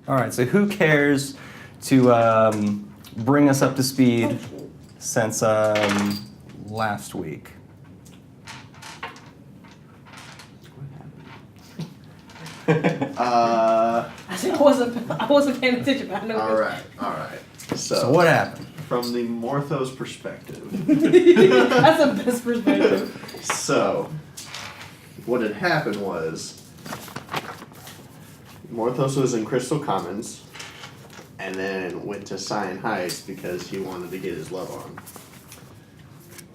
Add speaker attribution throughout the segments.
Speaker 1: All right, so who cares to bring us up to speed since last week?
Speaker 2: I wasn't paying attention, but I know.
Speaker 3: All right.
Speaker 1: So what happened?
Speaker 3: From the Morthos perspective.
Speaker 2: That's the best perspective.
Speaker 3: So, what had happened was, Morthos was in Crystal Commons, and then went to Cyan Heights because he wanted to get his love on.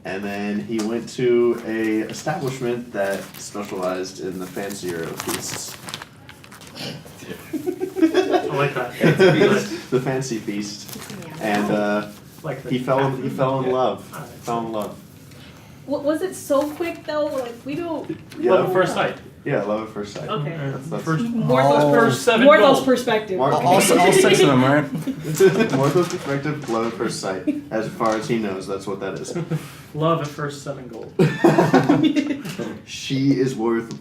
Speaker 3: And then he went to a establishment that specialized in the fancier of feasts.
Speaker 4: I like that.
Speaker 3: The fancy feast. And he fell in love. Fell in love.
Speaker 2: Was it so quick though? Like we don't.
Speaker 4: Love at first sight.
Speaker 3: Yeah, love at first sight.
Speaker 2: Okay.
Speaker 3: That's
Speaker 4: First seven
Speaker 2: Morthos
Speaker 4: goals.
Speaker 2: perspective.
Speaker 1: All 6 of them, right?
Speaker 3: Morthos perspective, love at first sight. As far as he knows, that's what that is.
Speaker 4: Love at first 7 gold.
Speaker 3: She is worth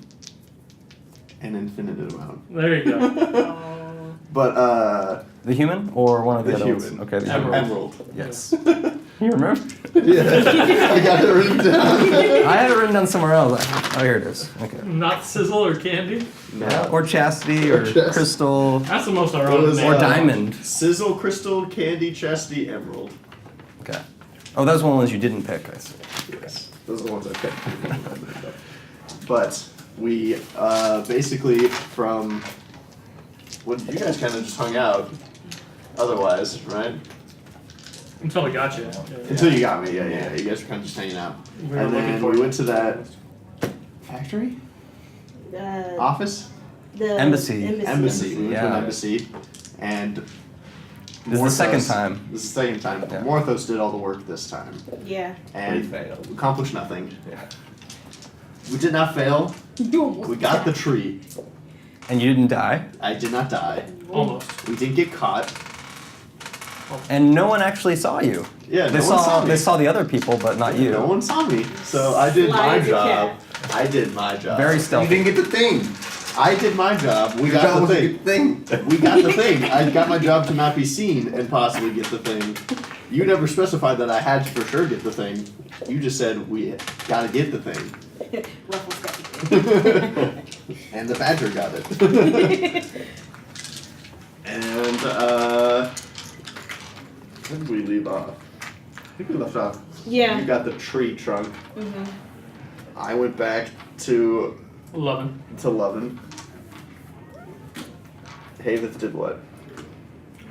Speaker 3: an infinite amount.
Speaker 4: There you go.
Speaker 3: But
Speaker 1: The human or one of the,
Speaker 3: The
Speaker 1: other
Speaker 3: human.
Speaker 1: ones? Okay, the
Speaker 4: Emerald.
Speaker 1: human.
Speaker 3: Emerald.
Speaker 1: Yes. You remember?
Speaker 3: Yeah, I got it written down.
Speaker 1: I had it written down somewhere else. Oh, here it is. Okay.
Speaker 4: Not sizzle or candy.
Speaker 1: Yeah, or chastity or
Speaker 3: Chastity.
Speaker 1: crystal
Speaker 4: That's the most
Speaker 3: It
Speaker 4: ironic
Speaker 3: was,
Speaker 4: name.
Speaker 1: or diamond.
Speaker 3: Sizzle, crystal, candy, chastity, emerald.
Speaker 1: Okay. Oh, those ones you didn't pick, I see.
Speaker 3: Yes, those are the ones I picked. But we basically from what you guys kind of just hung out. Otherwise, right?
Speaker 4: Until I got you.
Speaker 3: Until you got me, yeah. You guys were kind of just hanging out.
Speaker 4: We were
Speaker 3: And
Speaker 4: looking
Speaker 3: then
Speaker 4: for
Speaker 3: we
Speaker 4: you.
Speaker 3: went to that factory? Office?
Speaker 2: The
Speaker 1: Embassy.
Speaker 3: Embassy. We went to an
Speaker 1: Yeah.
Speaker 3: embassy. And
Speaker 1: This is the second time.
Speaker 3: This is the second time.
Speaker 1: Yeah.
Speaker 3: Morthos did all the work this time.
Speaker 2: Yeah.
Speaker 3: And
Speaker 5: We failed.
Speaker 3: accomplished nothing.
Speaker 5: Yeah.
Speaker 3: We did not fail.
Speaker 2: You almost
Speaker 3: We got the tree.
Speaker 1: And you didn't die.
Speaker 3: I did not die.
Speaker 4: Almost.
Speaker 3: We didn't get caught.
Speaker 1: And no one actually saw you.
Speaker 3: Yeah,
Speaker 1: They
Speaker 3: no one saw me.
Speaker 1: They saw the other people, but not you.
Speaker 3: No one saw me. So I did
Speaker 2: Sly
Speaker 3: my
Speaker 2: as a
Speaker 3: job.
Speaker 2: cat.
Speaker 3: I did my job.
Speaker 1: Very
Speaker 5: You
Speaker 1: stealthy.
Speaker 5: didn't get the thing.
Speaker 3: I did my job. We
Speaker 5: Your
Speaker 3: got
Speaker 5: job
Speaker 3: the
Speaker 5: was to
Speaker 3: thing.
Speaker 5: get the thing.
Speaker 3: We got the thing. I got my job to not be seen and possibly get the thing. You never specified that I had to for sure get the thing. You just said we gotta get the thing.
Speaker 2: Ruffles got you.
Speaker 3: And the badger got it. And where did we leave off? I think we left off.
Speaker 2: Yeah.
Speaker 3: You got the tree trunk.
Speaker 2: Mm-hmm.
Speaker 3: I went back to
Speaker 4: 11.
Speaker 3: Lovin. Heiveth did what?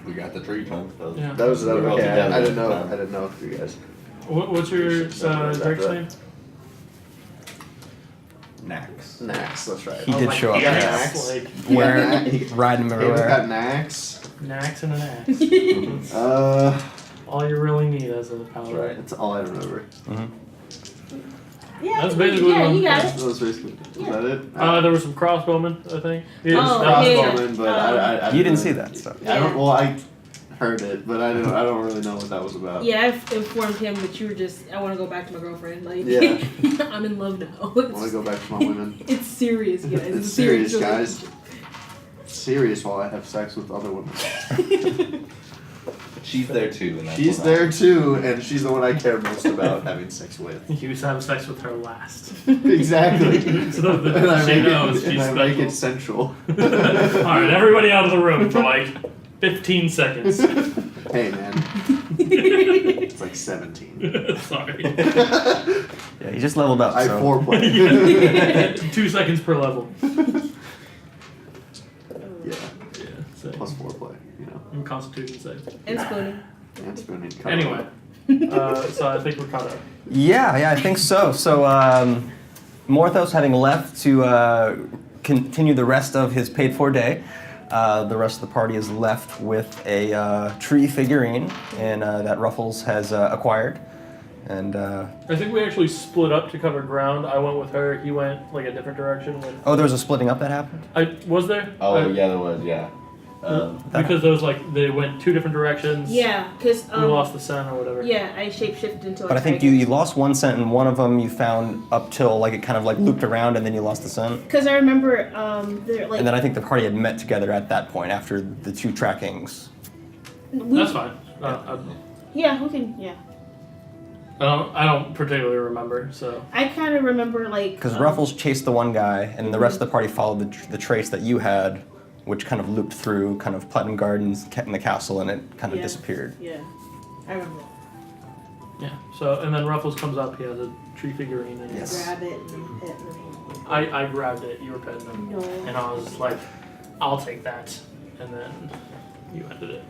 Speaker 5: We got the tree trunk.
Speaker 4: Yeah.
Speaker 3: That was
Speaker 5: We were all
Speaker 3: okay.
Speaker 5: together
Speaker 3: I didn't
Speaker 5: this
Speaker 3: know.
Speaker 5: time.
Speaker 3: I didn't know if you guys.
Speaker 4: What's your Drake's name?
Speaker 5: Nax.
Speaker 3: Nax, that's right.
Speaker 1: He did show up.
Speaker 3: Yeah.
Speaker 4: Nax. Like,
Speaker 1: Where
Speaker 3: He
Speaker 1: riding him
Speaker 3: Heiveth got
Speaker 1: everywhere.
Speaker 3: Nax.
Speaker 4: Nax and an axe.
Speaker 3: All
Speaker 4: All you really need as a paladin.
Speaker 3: right. That's all I remember.
Speaker 1: Mm-hmm.
Speaker 2: Yeah.
Speaker 4: That's basically
Speaker 2: Yeah,
Speaker 4: what-
Speaker 2: you got
Speaker 3: That
Speaker 2: it.
Speaker 3: was basically. Was that it?
Speaker 4: There were some crossbowmen, I think. Yeah,
Speaker 2: Oh,
Speaker 3: Crossbowman, but I
Speaker 1: You didn't
Speaker 3: really-
Speaker 1: see that stuff.
Speaker 3: I don't. Well, I heard it, but I don't really know what that was about.
Speaker 2: Yeah, I've informed him that you were just. I want to go back to my girlfriend. Like,
Speaker 3: Yeah.
Speaker 2: I'm in love now.
Speaker 3: I want to go back to my women.
Speaker 2: It's serious, guys.
Speaker 3: It's serious, guys. It's serious while I have sex with other women.
Speaker 5: She's there too. And that's
Speaker 3: She's
Speaker 5: what
Speaker 3: there too, and she's the one I care most about having sex with.
Speaker 4: You used to have sex with her last.
Speaker 3: Exactly.
Speaker 4: So that
Speaker 3: And I
Speaker 4: she
Speaker 3: make
Speaker 4: knows
Speaker 3: it, and
Speaker 4: she's
Speaker 3: I make it
Speaker 4: special.
Speaker 3: sensual.
Speaker 4: Alright, everybody out of the room for like 15 seconds.
Speaker 3: Hey man, it's like 17.
Speaker 4: Sorry.
Speaker 1: Yeah, he just leveled up.
Speaker 3: I
Speaker 1: so.
Speaker 3: foreplay.
Speaker 4: 2 seconds per level.
Speaker 3: Yeah,
Speaker 4: Yeah, so
Speaker 3: plus foreplay, you know.
Speaker 4: and Constitution save.
Speaker 2: And spooning.
Speaker 3: And spooning.
Speaker 4: Anyway, so I think we're caught up.
Speaker 1: Yeah, I think so. So, Morthos having left to continue the rest of his paid-for day, the rest of the party is left with a tree figurine and that Ruffles has acquired. And
Speaker 4: I think we actually split up to cover ground. I went with her. He went like a different direction. With
Speaker 1: oh, there was a splitting up that happened.
Speaker 4: was there?
Speaker 5: Oh yeah, there was. Yeah.
Speaker 4: Because those they went 2 different directions.
Speaker 2: Yeah, because
Speaker 4: We lost the scent or whatever.
Speaker 2: Yeah, I shapeshifted into.
Speaker 1: But I think you lost one scent, and one of them you found up till it kind of looped around, and then you lost the scent.
Speaker 2: Because I remember they're
Speaker 1: And then I think the party had met together at that point after the 2 trackings.
Speaker 4: That's fine.
Speaker 2: Yeah, we can. Yeah.
Speaker 4: I don't particularly remember, so.
Speaker 2: I kind of remember
Speaker 1: Because Ruffles chased the one guy, and the rest of the party followed the trace that you had, which kind of looped through kind of Platinum Gardens, in the castle, and it kind of disappeared.
Speaker 2: Yeah, I remember.
Speaker 4: Yeah. So and then Ruffles comes up. He has a tree figurine, and
Speaker 1: Yes.
Speaker 2: Grab it and pet him.
Speaker 4: I grabbed it. You were petting him,
Speaker 2: No.
Speaker 4: and I was just like, "I'll take that," and then you ended it.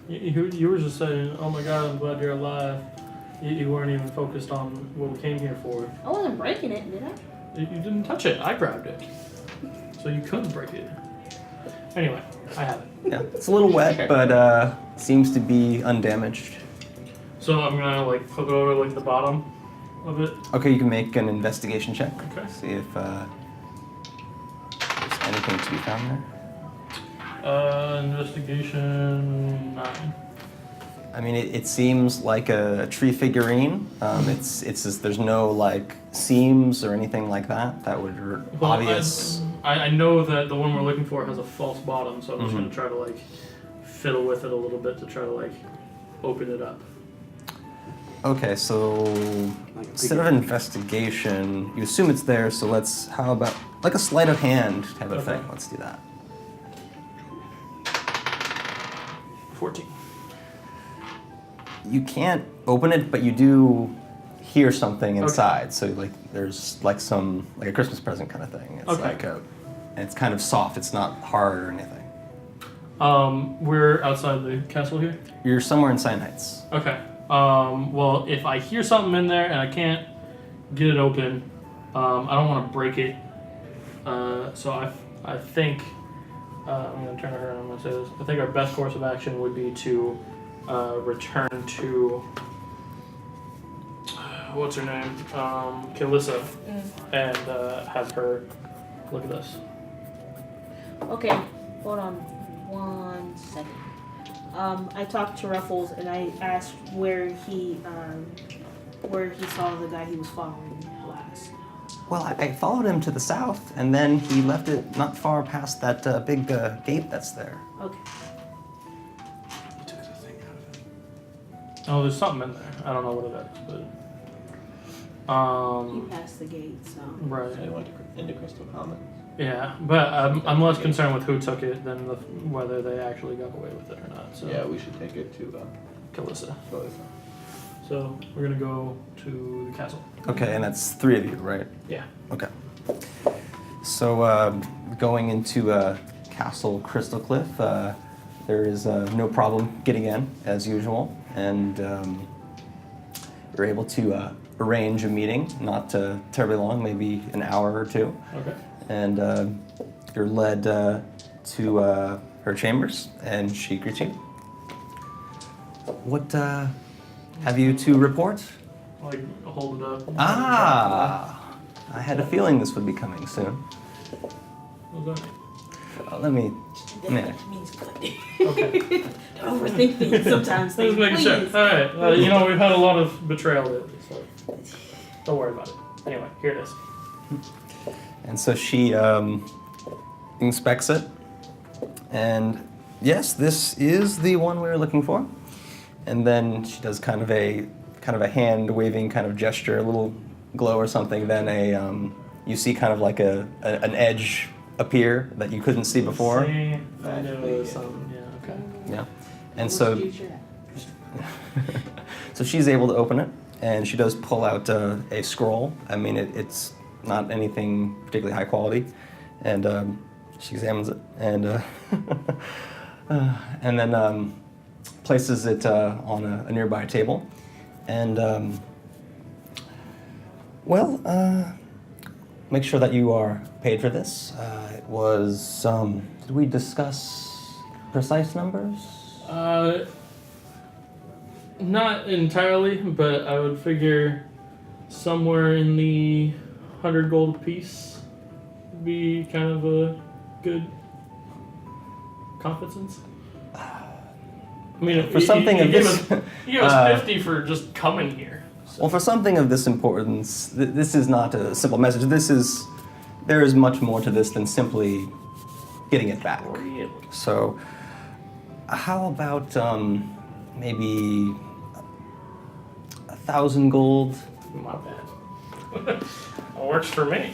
Speaker 4: You were just saying, "Oh my God, I'm glad you're alive." You weren't even focused on what we came here for.
Speaker 2: I wasn't breaking it, did I?
Speaker 4: You didn't touch it. I grabbed it, so you couldn't break it. Anyway, I have it.
Speaker 1: Yeah, it's a little wet, but seems to be undamaged.
Speaker 4: So I'm gonna flip it over the bottom of it.
Speaker 1: Okay, you can make an investigation check.
Speaker 4: Okay.
Speaker 1: See if there's anything to be found there.
Speaker 4: Investigation 9.
Speaker 1: I mean, it seems like a tree figurine. It's just, there's no seams or anything like that. That would obvious.
Speaker 4: I know that the one we're looking for has a false bottom, so I'm just gonna try to fiddle with it a little bit to try to open it up.
Speaker 1: Okay, so instead of investigation, you assume it's there. So how about a sleight of hand type of thing? Let's do that.
Speaker 4: 14.
Speaker 1: You can't open it, but you do hear something inside. So there's some a Christmas present kind of thing. It's and it's kind of soft. It's not hard or anything.
Speaker 4: We're outside the castle here.
Speaker 1: You're somewhere in Cyan Heights.
Speaker 4: Okay. Well, if I hear something in there and I can't get it open, I don't want to break it. So I think I'm gonna turn it around. I'm gonna say this. I think our best course of action would be to return to what's her name, Kalissa, and have her look at this.
Speaker 2: Okay, hold on 1 second. I talked to Ruffles and I asked where he saw the guy he was following last.
Speaker 1: Well, I followed him to the south, and then he left it not far past that big gate that's there.
Speaker 2: Okay.
Speaker 3: He took the thing out of it.
Speaker 4: Oh, there's something in there. I don't know what it is, but
Speaker 2: You passed the gate, so.
Speaker 4: right.
Speaker 5: So I went into Crystal Commons.
Speaker 4: Yeah, but I'm less concerned with who took it than whether they actually got away with it or not. So
Speaker 5: Yeah, we should take it to
Speaker 4: Kalissa.
Speaker 5: both.
Speaker 4: So we're gonna go to the castle.
Speaker 1: Okay, and that's 3 of you, right?
Speaker 4: Yeah.
Speaker 1: Okay. So going into Castle Crystal Cliff, there is no problem getting in as usual, and you're able to arrange a meeting, not terribly long, maybe an hour or 2.
Speaker 4: Okay.
Speaker 1: And you're led to her chambers, and she greets you. What have you to report?
Speaker 4: Hold it up.
Speaker 1: Ah, I had a feeling this would be coming soon.
Speaker 4: What was that?
Speaker 1: Let me.
Speaker 2: That means good.
Speaker 4: Okay.
Speaker 2: Don't overthink things sometimes.
Speaker 4: Just making sure.
Speaker 2: Please.
Speaker 4: All right. We've had a lot of betrayal lately, so don't worry about it. Anyway, here it is.
Speaker 1: And so she inspects it, and yes, this is the one we were looking for. And then she does kind of a hand waving kind of gesture, a little glow or something. Then you see kind of like an edge appear that you couldn't see before.
Speaker 4: See, I know something. Yeah. Okay.
Speaker 1: Yeah, and so
Speaker 2: Future.
Speaker 1: so she's able to open it, and she does pull out a scroll. I mean, it's not anything particularly high quality, and she examines it and and then places it on a nearby table, and make sure that you are paid for this. It was did we discuss precise numbers?
Speaker 4: Not entirely, but I would figure somewhere in the 100 gold apiece would be kind of good competence? I mean,
Speaker 1: For something of this,
Speaker 4: you gave us 50 for just coming here. So.
Speaker 1: well, for something of this importance, this is not a simple message. There is much more to this than simply getting it back.
Speaker 4: Really?
Speaker 1: So, how about maybe 1,000 gold?
Speaker 4: My bad. That works for me.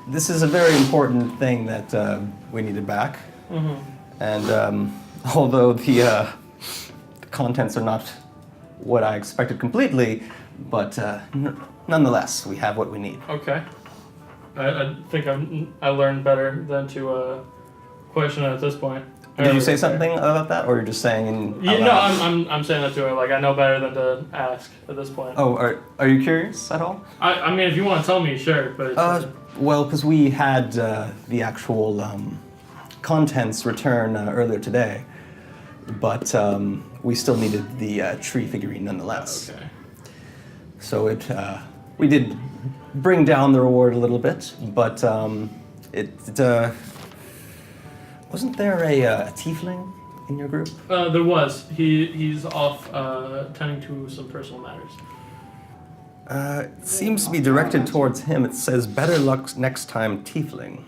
Speaker 1: This is a very important thing that we needed back.
Speaker 4: Mm-hmm.
Speaker 1: And although the contents are not what I expected completely, but nonetheless, we have what we need.
Speaker 4: Okay. I think I learned better than to question it at this point.
Speaker 1: Did you say something about that, or you're just saying?
Speaker 4: Yeah, no, I'm saying that to her. Like, I know better than to ask at this point.
Speaker 1: Oh, are you curious at all?
Speaker 4: I mean, if you want to tell me, sure, but.
Speaker 1: Well, because we had the actual contents return earlier today, but we still needed the tree figurine nonetheless.
Speaker 4: Okay.
Speaker 1: So we did bring down the reward a little bit, but wasn't there a tiefling in your group?
Speaker 4: There was. He's off tending to some personal matters.
Speaker 1: It seems to be directed towards him. It says, "Better luck next time, tiefling."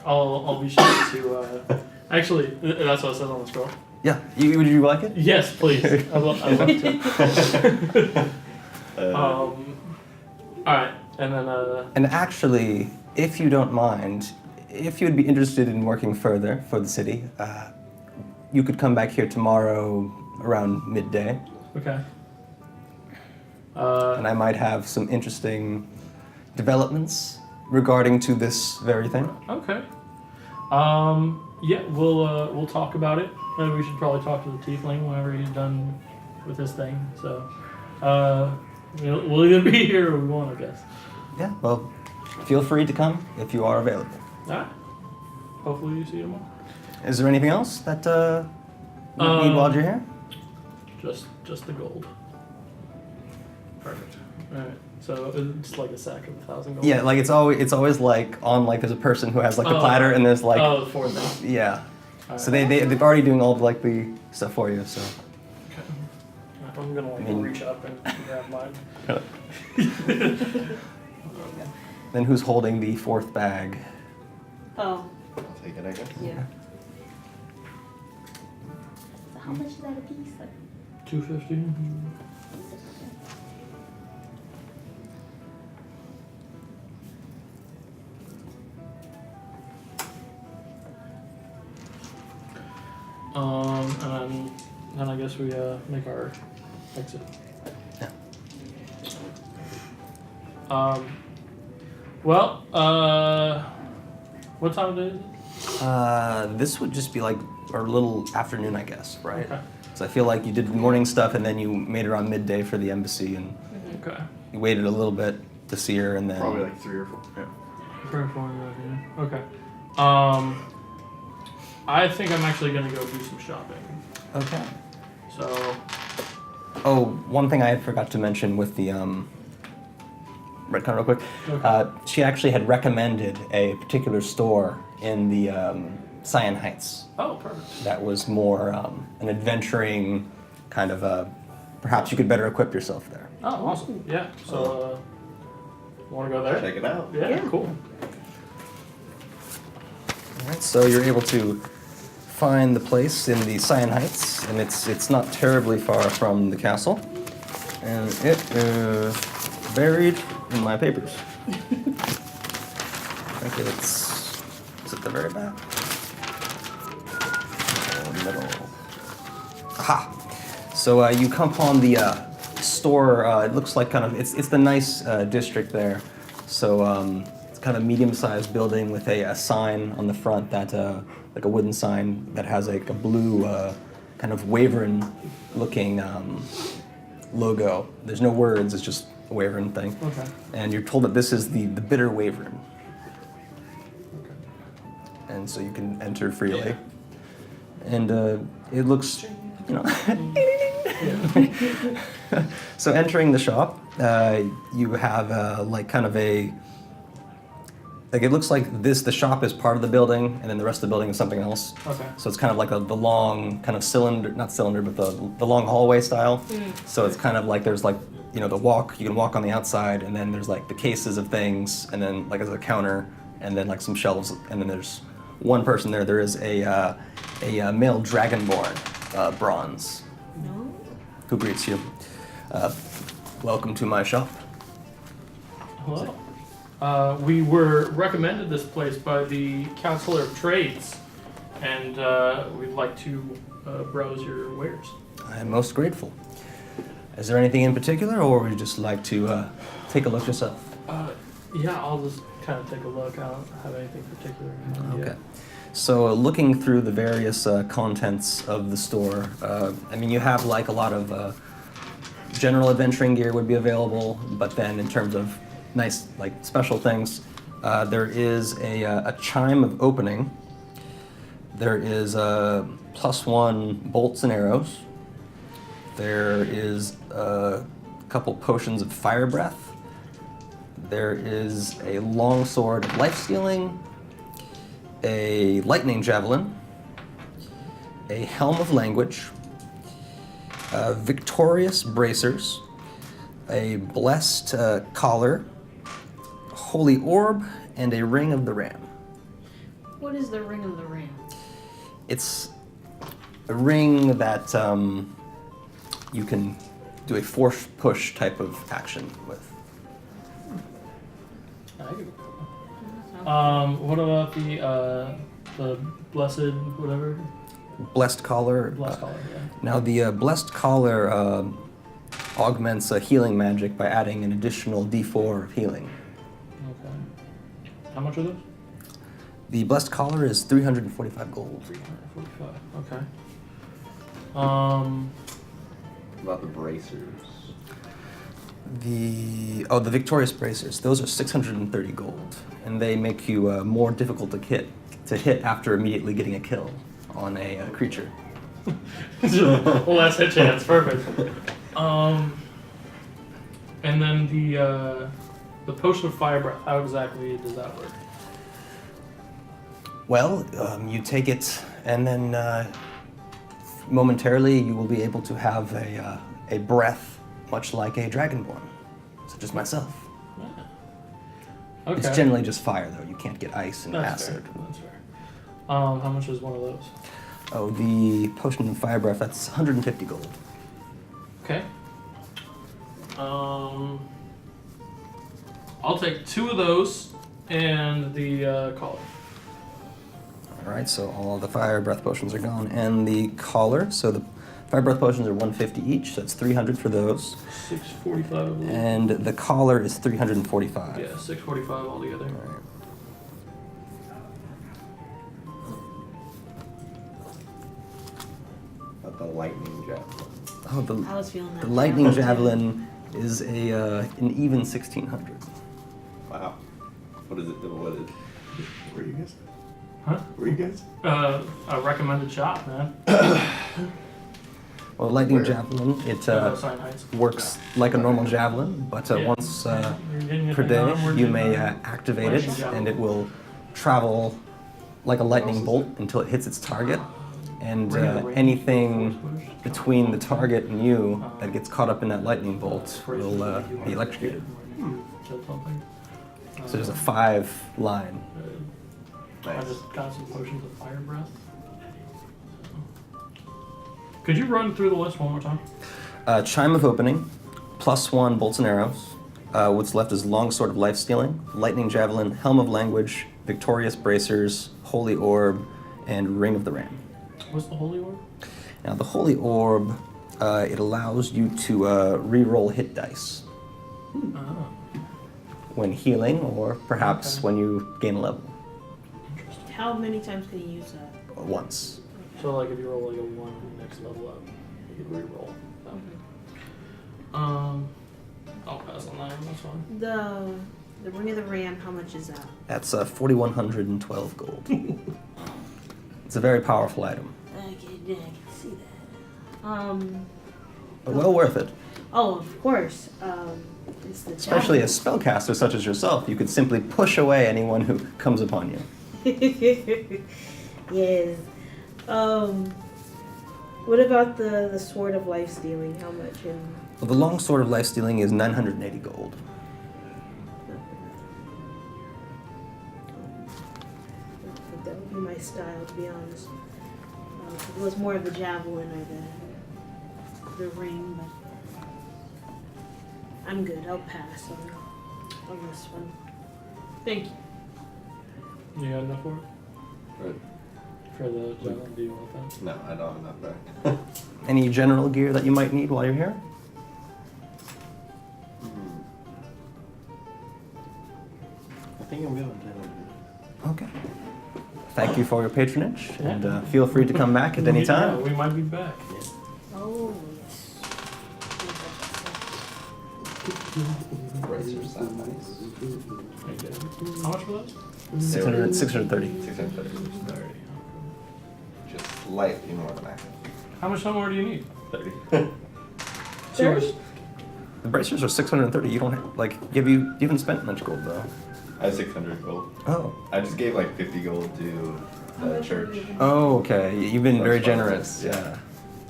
Speaker 4: I'll be sure to. Actually, that's what it says on the scroll.
Speaker 1: Yeah, would you like it?
Speaker 4: Yes, please. I'd love to. All right, and then.
Speaker 1: And actually, if you don't mind, if you'd be interested in working further for the city, you could come back here tomorrow around midday,
Speaker 4: Okay.
Speaker 1: and I might have some interesting developments regarding to this very thing.
Speaker 4: Okay. Yeah, we'll talk about it. Maybe we should probably talk to the tiefling whenever he's done with his thing. So, we'll either be here or we won't, I guess.
Speaker 1: Yeah, well, feel free to come if you are available.
Speaker 4: All right. Hopefully you see him tomorrow.
Speaker 1: Is there anything else that you need while you're here?
Speaker 4: Just the gold. Perfect. All right. So it's like a sack of 1,000 gold.
Speaker 1: Yeah, like it's always like on like there's a person who has like the platter and there's like
Speaker 4: the 4,000.
Speaker 1: yeah.
Speaker 4: All
Speaker 1: So
Speaker 4: right.
Speaker 1: they've already doing all of like the stuff for you. So
Speaker 4: Okay. I'm gonna like reach up and grab mine.
Speaker 1: then who's holding the fourth bag?
Speaker 2: Oh,
Speaker 5: I'll take it, I guess.
Speaker 2: yeah. So how much is that a piece? Like,
Speaker 4: 250. And then I guess we make our exit.
Speaker 1: Yeah.
Speaker 4: Well, what time of day is it?
Speaker 1: This would just be like a little afternoon, I guess, right?
Speaker 4: Okay.
Speaker 1: So I feel like you did morning stuff and then you made it around midday for the embassy and
Speaker 4: Okay.
Speaker 1: you waited a little bit to see her and then
Speaker 3: Probably like 3 or 4. Yeah.
Speaker 4: Very far, yeah. Okay. I think I'm actually gonna go do some shopping.
Speaker 1: Okay.
Speaker 4: So.
Speaker 1: Oh, one thing I forgot to mention with the retcon real quick.
Speaker 4: Okay.
Speaker 1: She actually had recommended a particular store in the Cyan Heights
Speaker 4: Oh, perfect.
Speaker 1: that was more an adventuring kind of perhaps you could better equip yourself there.
Speaker 4: Oh, awesome. Yeah. So, want to go there?
Speaker 5: Check it out.
Speaker 4: Yeah. Cool.
Speaker 1: All right, so you're able to find the place in the Cyan Heights, and it's not terribly far from the castle, and it is buried in my papers. I think it's at the very back. Middle. Aha! So you come upon the store. It looks like kind of it's the nice district there. So it's kind of medium-sized building with a sign on the front that like a wooden sign that has like a blue kind of Wyvern-looking logo. There's no words. It's just a Wyvern thing.
Speaker 4: Okay.
Speaker 1: And you're told that this is the bitter Wyvern. And so you can enter freely. And it looks, you know. So entering the shop, you have like kind of a Like it looks like the shop is part of the building, and then the rest of the building is something else.
Speaker 4: Okay.
Speaker 1: So it's kind of like the long kind of cylinder, not cylinder, but the long hallway style. So it's kind of like there's like, you know, you can walk on the outside, and then there's like the cases of things, and then like there's a counter, and then like some shelves, and then there's one person there. There is a male dragonborn, bronze,
Speaker 2: No.
Speaker 1: who greets you. Welcome to my shop.
Speaker 4: Hello. We were recommended this place by the Counselor of Trades, and we'd like to browse your wares.
Speaker 1: I am most grateful. Is there anything in particular, or would you just like to take a look yourself?
Speaker 4: Yeah, I'll just kind of take a look. I don't have anything particular.
Speaker 1: Okay. So looking through the various contents of the store, I mean, you have like a lot of general adventuring gear would be available, but then in terms of nice, like special things, there is a chime of opening. There is +1 bolts and arrows. There is a couple potions of fire breath. There is a long sword of life stealing, a lightning javelin, a helm of language, victorious bracers, a blessed collar, holy orb, and a ring of the ram.
Speaker 2: What is the ring of the ram?
Speaker 1: It's a ring that you can do a force push type of action with.
Speaker 4: What about the blessed whatever?
Speaker 1: Blessed collar.
Speaker 4: Blessed collar, yeah.
Speaker 1: Now the blessed collar augments healing magic by adding an additional D4 of healing.
Speaker 4: Okay. How much are those?
Speaker 1: The blessed collar is 345 gold.
Speaker 4: 345. Okay.
Speaker 5: About the bracers.
Speaker 1: The victorious bracers. Those are 630 gold, and they make you more difficult to hit after immediately getting a kill on a creature.
Speaker 4: Less hit chance. Perfect. And then the potion of fire breath. How exactly does that work?
Speaker 1: Well, you take it, and then momentarily you will be able to have a breath much like a dragonborn, such as myself.
Speaker 4: Yeah. Okay.
Speaker 1: It's generally just fire, though. You can't get ice and
Speaker 4: That's
Speaker 1: acid.
Speaker 4: fair. That's fair. How much is one of those?
Speaker 1: Oh, the potion of fire breath, that's 150 gold.
Speaker 4: Okay. I'll take 2 of those and the collar.
Speaker 1: All right, so all the fire breath potions are gone, and the collar. So the fire breath potions are 150 each, so that's 300 for those.
Speaker 4: 645 of those.
Speaker 1: And the collar is 345.
Speaker 4: Yeah, 645 altogether.
Speaker 1: All right.
Speaker 5: About the lightning javelin.
Speaker 1: Oh,
Speaker 2: I was feeling that.
Speaker 1: the lightning javelin is an even 1600.
Speaker 5: Wow. What is it? What is it?
Speaker 3: Where are you guys?
Speaker 4: Huh?
Speaker 3: Where are you guys?
Speaker 4: A recommended shop, man.
Speaker 1: Well, lightning
Speaker 3: Where?
Speaker 1: javelin, it
Speaker 4: Sign Heights.
Speaker 1: works like a normal javelin, but
Speaker 4: Yeah.
Speaker 1: once
Speaker 4: You're getting your
Speaker 1: per
Speaker 4: thing
Speaker 1: day
Speaker 4: on, we're
Speaker 1: you
Speaker 4: getting
Speaker 1: may
Speaker 4: on.
Speaker 1: activate it,
Speaker 4: Flashing
Speaker 1: and
Speaker 4: javelin.
Speaker 1: it will travel like a lightning bolt until it hits its target, and
Speaker 4: Ring of the range,
Speaker 1: anything
Speaker 4: force push,
Speaker 1: between the target and you that gets caught up in that lightning bolt will be electrocuted. So there's a 5-line.
Speaker 4: I just got some potions of fire breath. Could you run through the list one more time?
Speaker 1: Chime of opening, +1 bolts and arrows. What's left is long sword of life stealing, lightning javelin, helm of language, victorious bracers, holy orb, and ring of the ram.
Speaker 4: What's the holy orb?
Speaker 1: Now the holy orb, it allows you to re-roll hit dice
Speaker 4: Oh,
Speaker 1: when healing, or perhaps
Speaker 4: Okay.
Speaker 1: when you gain a level
Speaker 4: interesting.
Speaker 2: How many times can you use that?
Speaker 1: once.
Speaker 4: So like if you roll like a 1 next level up, you can re-roll. I'll pass on that one, that's fine.
Speaker 2: The ring of the ram. How much is that?
Speaker 1: That's 4,112 gold. It's a very powerful item,
Speaker 2: I can see that.
Speaker 1: but well worth it.
Speaker 2: Oh, of course. It's the
Speaker 1: Especially a spellcaster such as yourself, you could simply push away anyone who comes upon you.
Speaker 2: Yes. What about the sword of life stealing? How much?
Speaker 1: Well, the long sword of life stealing is 980 gold.
Speaker 2: That would be my style, to be honest. It was more of the javelin or the ring, but I'm good. I'll pass on this one. Thank you.
Speaker 4: You got enough for it?
Speaker 5: Right.
Speaker 4: For the javelin, do you want that?
Speaker 5: No, I don't have enough back.
Speaker 1: Any general gear that you might need while you're here?
Speaker 5: I think I'm good.
Speaker 1: Okay. Thank you for your patronage, and feel free to come back at any time.
Speaker 4: Yeah, we might be back.
Speaker 2: Oh, yes.
Speaker 5: Bracers sound nice.
Speaker 4: Okay. How much for those?
Speaker 1: 630.
Speaker 5: 630. Just slightly more than I have.
Speaker 4: How much more do you need?
Speaker 5: 30.
Speaker 4: It's yours.
Speaker 1: The bracers are 630. You don't have, you haven't spent much gold though.
Speaker 5: I have 600 gold.
Speaker 1: Oh.
Speaker 5: I just gave like 50 gold to the church.
Speaker 1: Oh, okay. You've been very
Speaker 5: That's
Speaker 1: generous.
Speaker 5: fine.
Speaker 1: Yeah.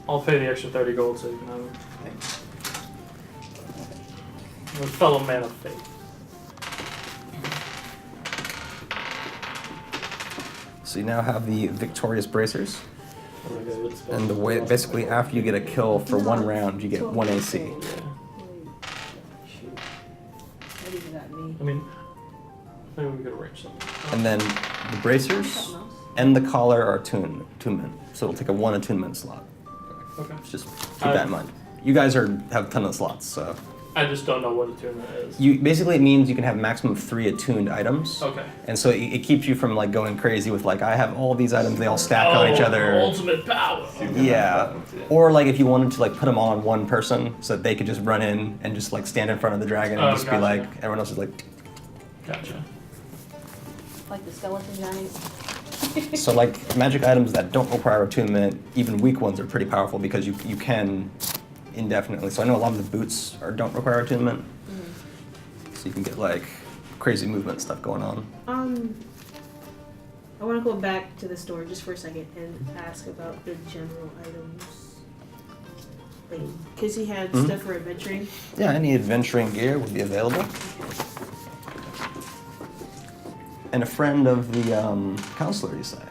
Speaker 4: I'll pay the extra 30 gold so you can have it. I'm a fellow man of faith.
Speaker 1: So you now have the victorious bracers,
Speaker 4: Okay, let's go.
Speaker 1: and the way basically after you get a kill for one round, you get 1 AC.
Speaker 4: Yeah.
Speaker 2: Shoot. That even got me.
Speaker 4: I mean, maybe we could arrange something.
Speaker 1: And then the bracers
Speaker 2: Something else?
Speaker 1: and the collar are attunement. So it'll take a 1 attunement slot.
Speaker 4: Okay.
Speaker 1: Just keep that in mind. You guys have a ton of slots, so
Speaker 4: I just don't know what attunement is.
Speaker 1: basically it means you can have a maximum of 3 attuned items.
Speaker 4: Okay.
Speaker 1: And so it keeps you from going crazy with I have all these items, they all stack on each other.
Speaker 4: Ultimate power.
Speaker 1: Yeah. Or if you wanted to put them all on one person so that they could just run in and just stand in front of the dragon and
Speaker 4: Oh,
Speaker 1: just
Speaker 4: gotcha.
Speaker 1: be everyone else is
Speaker 4: Gotcha.
Speaker 2: Like the skeleton giant.
Speaker 1: So magic items that don't require attunement, even weak ones are pretty powerful because you can indefinitely. So I know a lot of the boots don't require attunement. So you can get crazy movement stuff going on.
Speaker 2: I want to go back to the store just for a second and ask about the general items. Because he had stuff for adventuring.
Speaker 1: Yeah, any adventuring gear would be available. And a friend of the counselor, you say.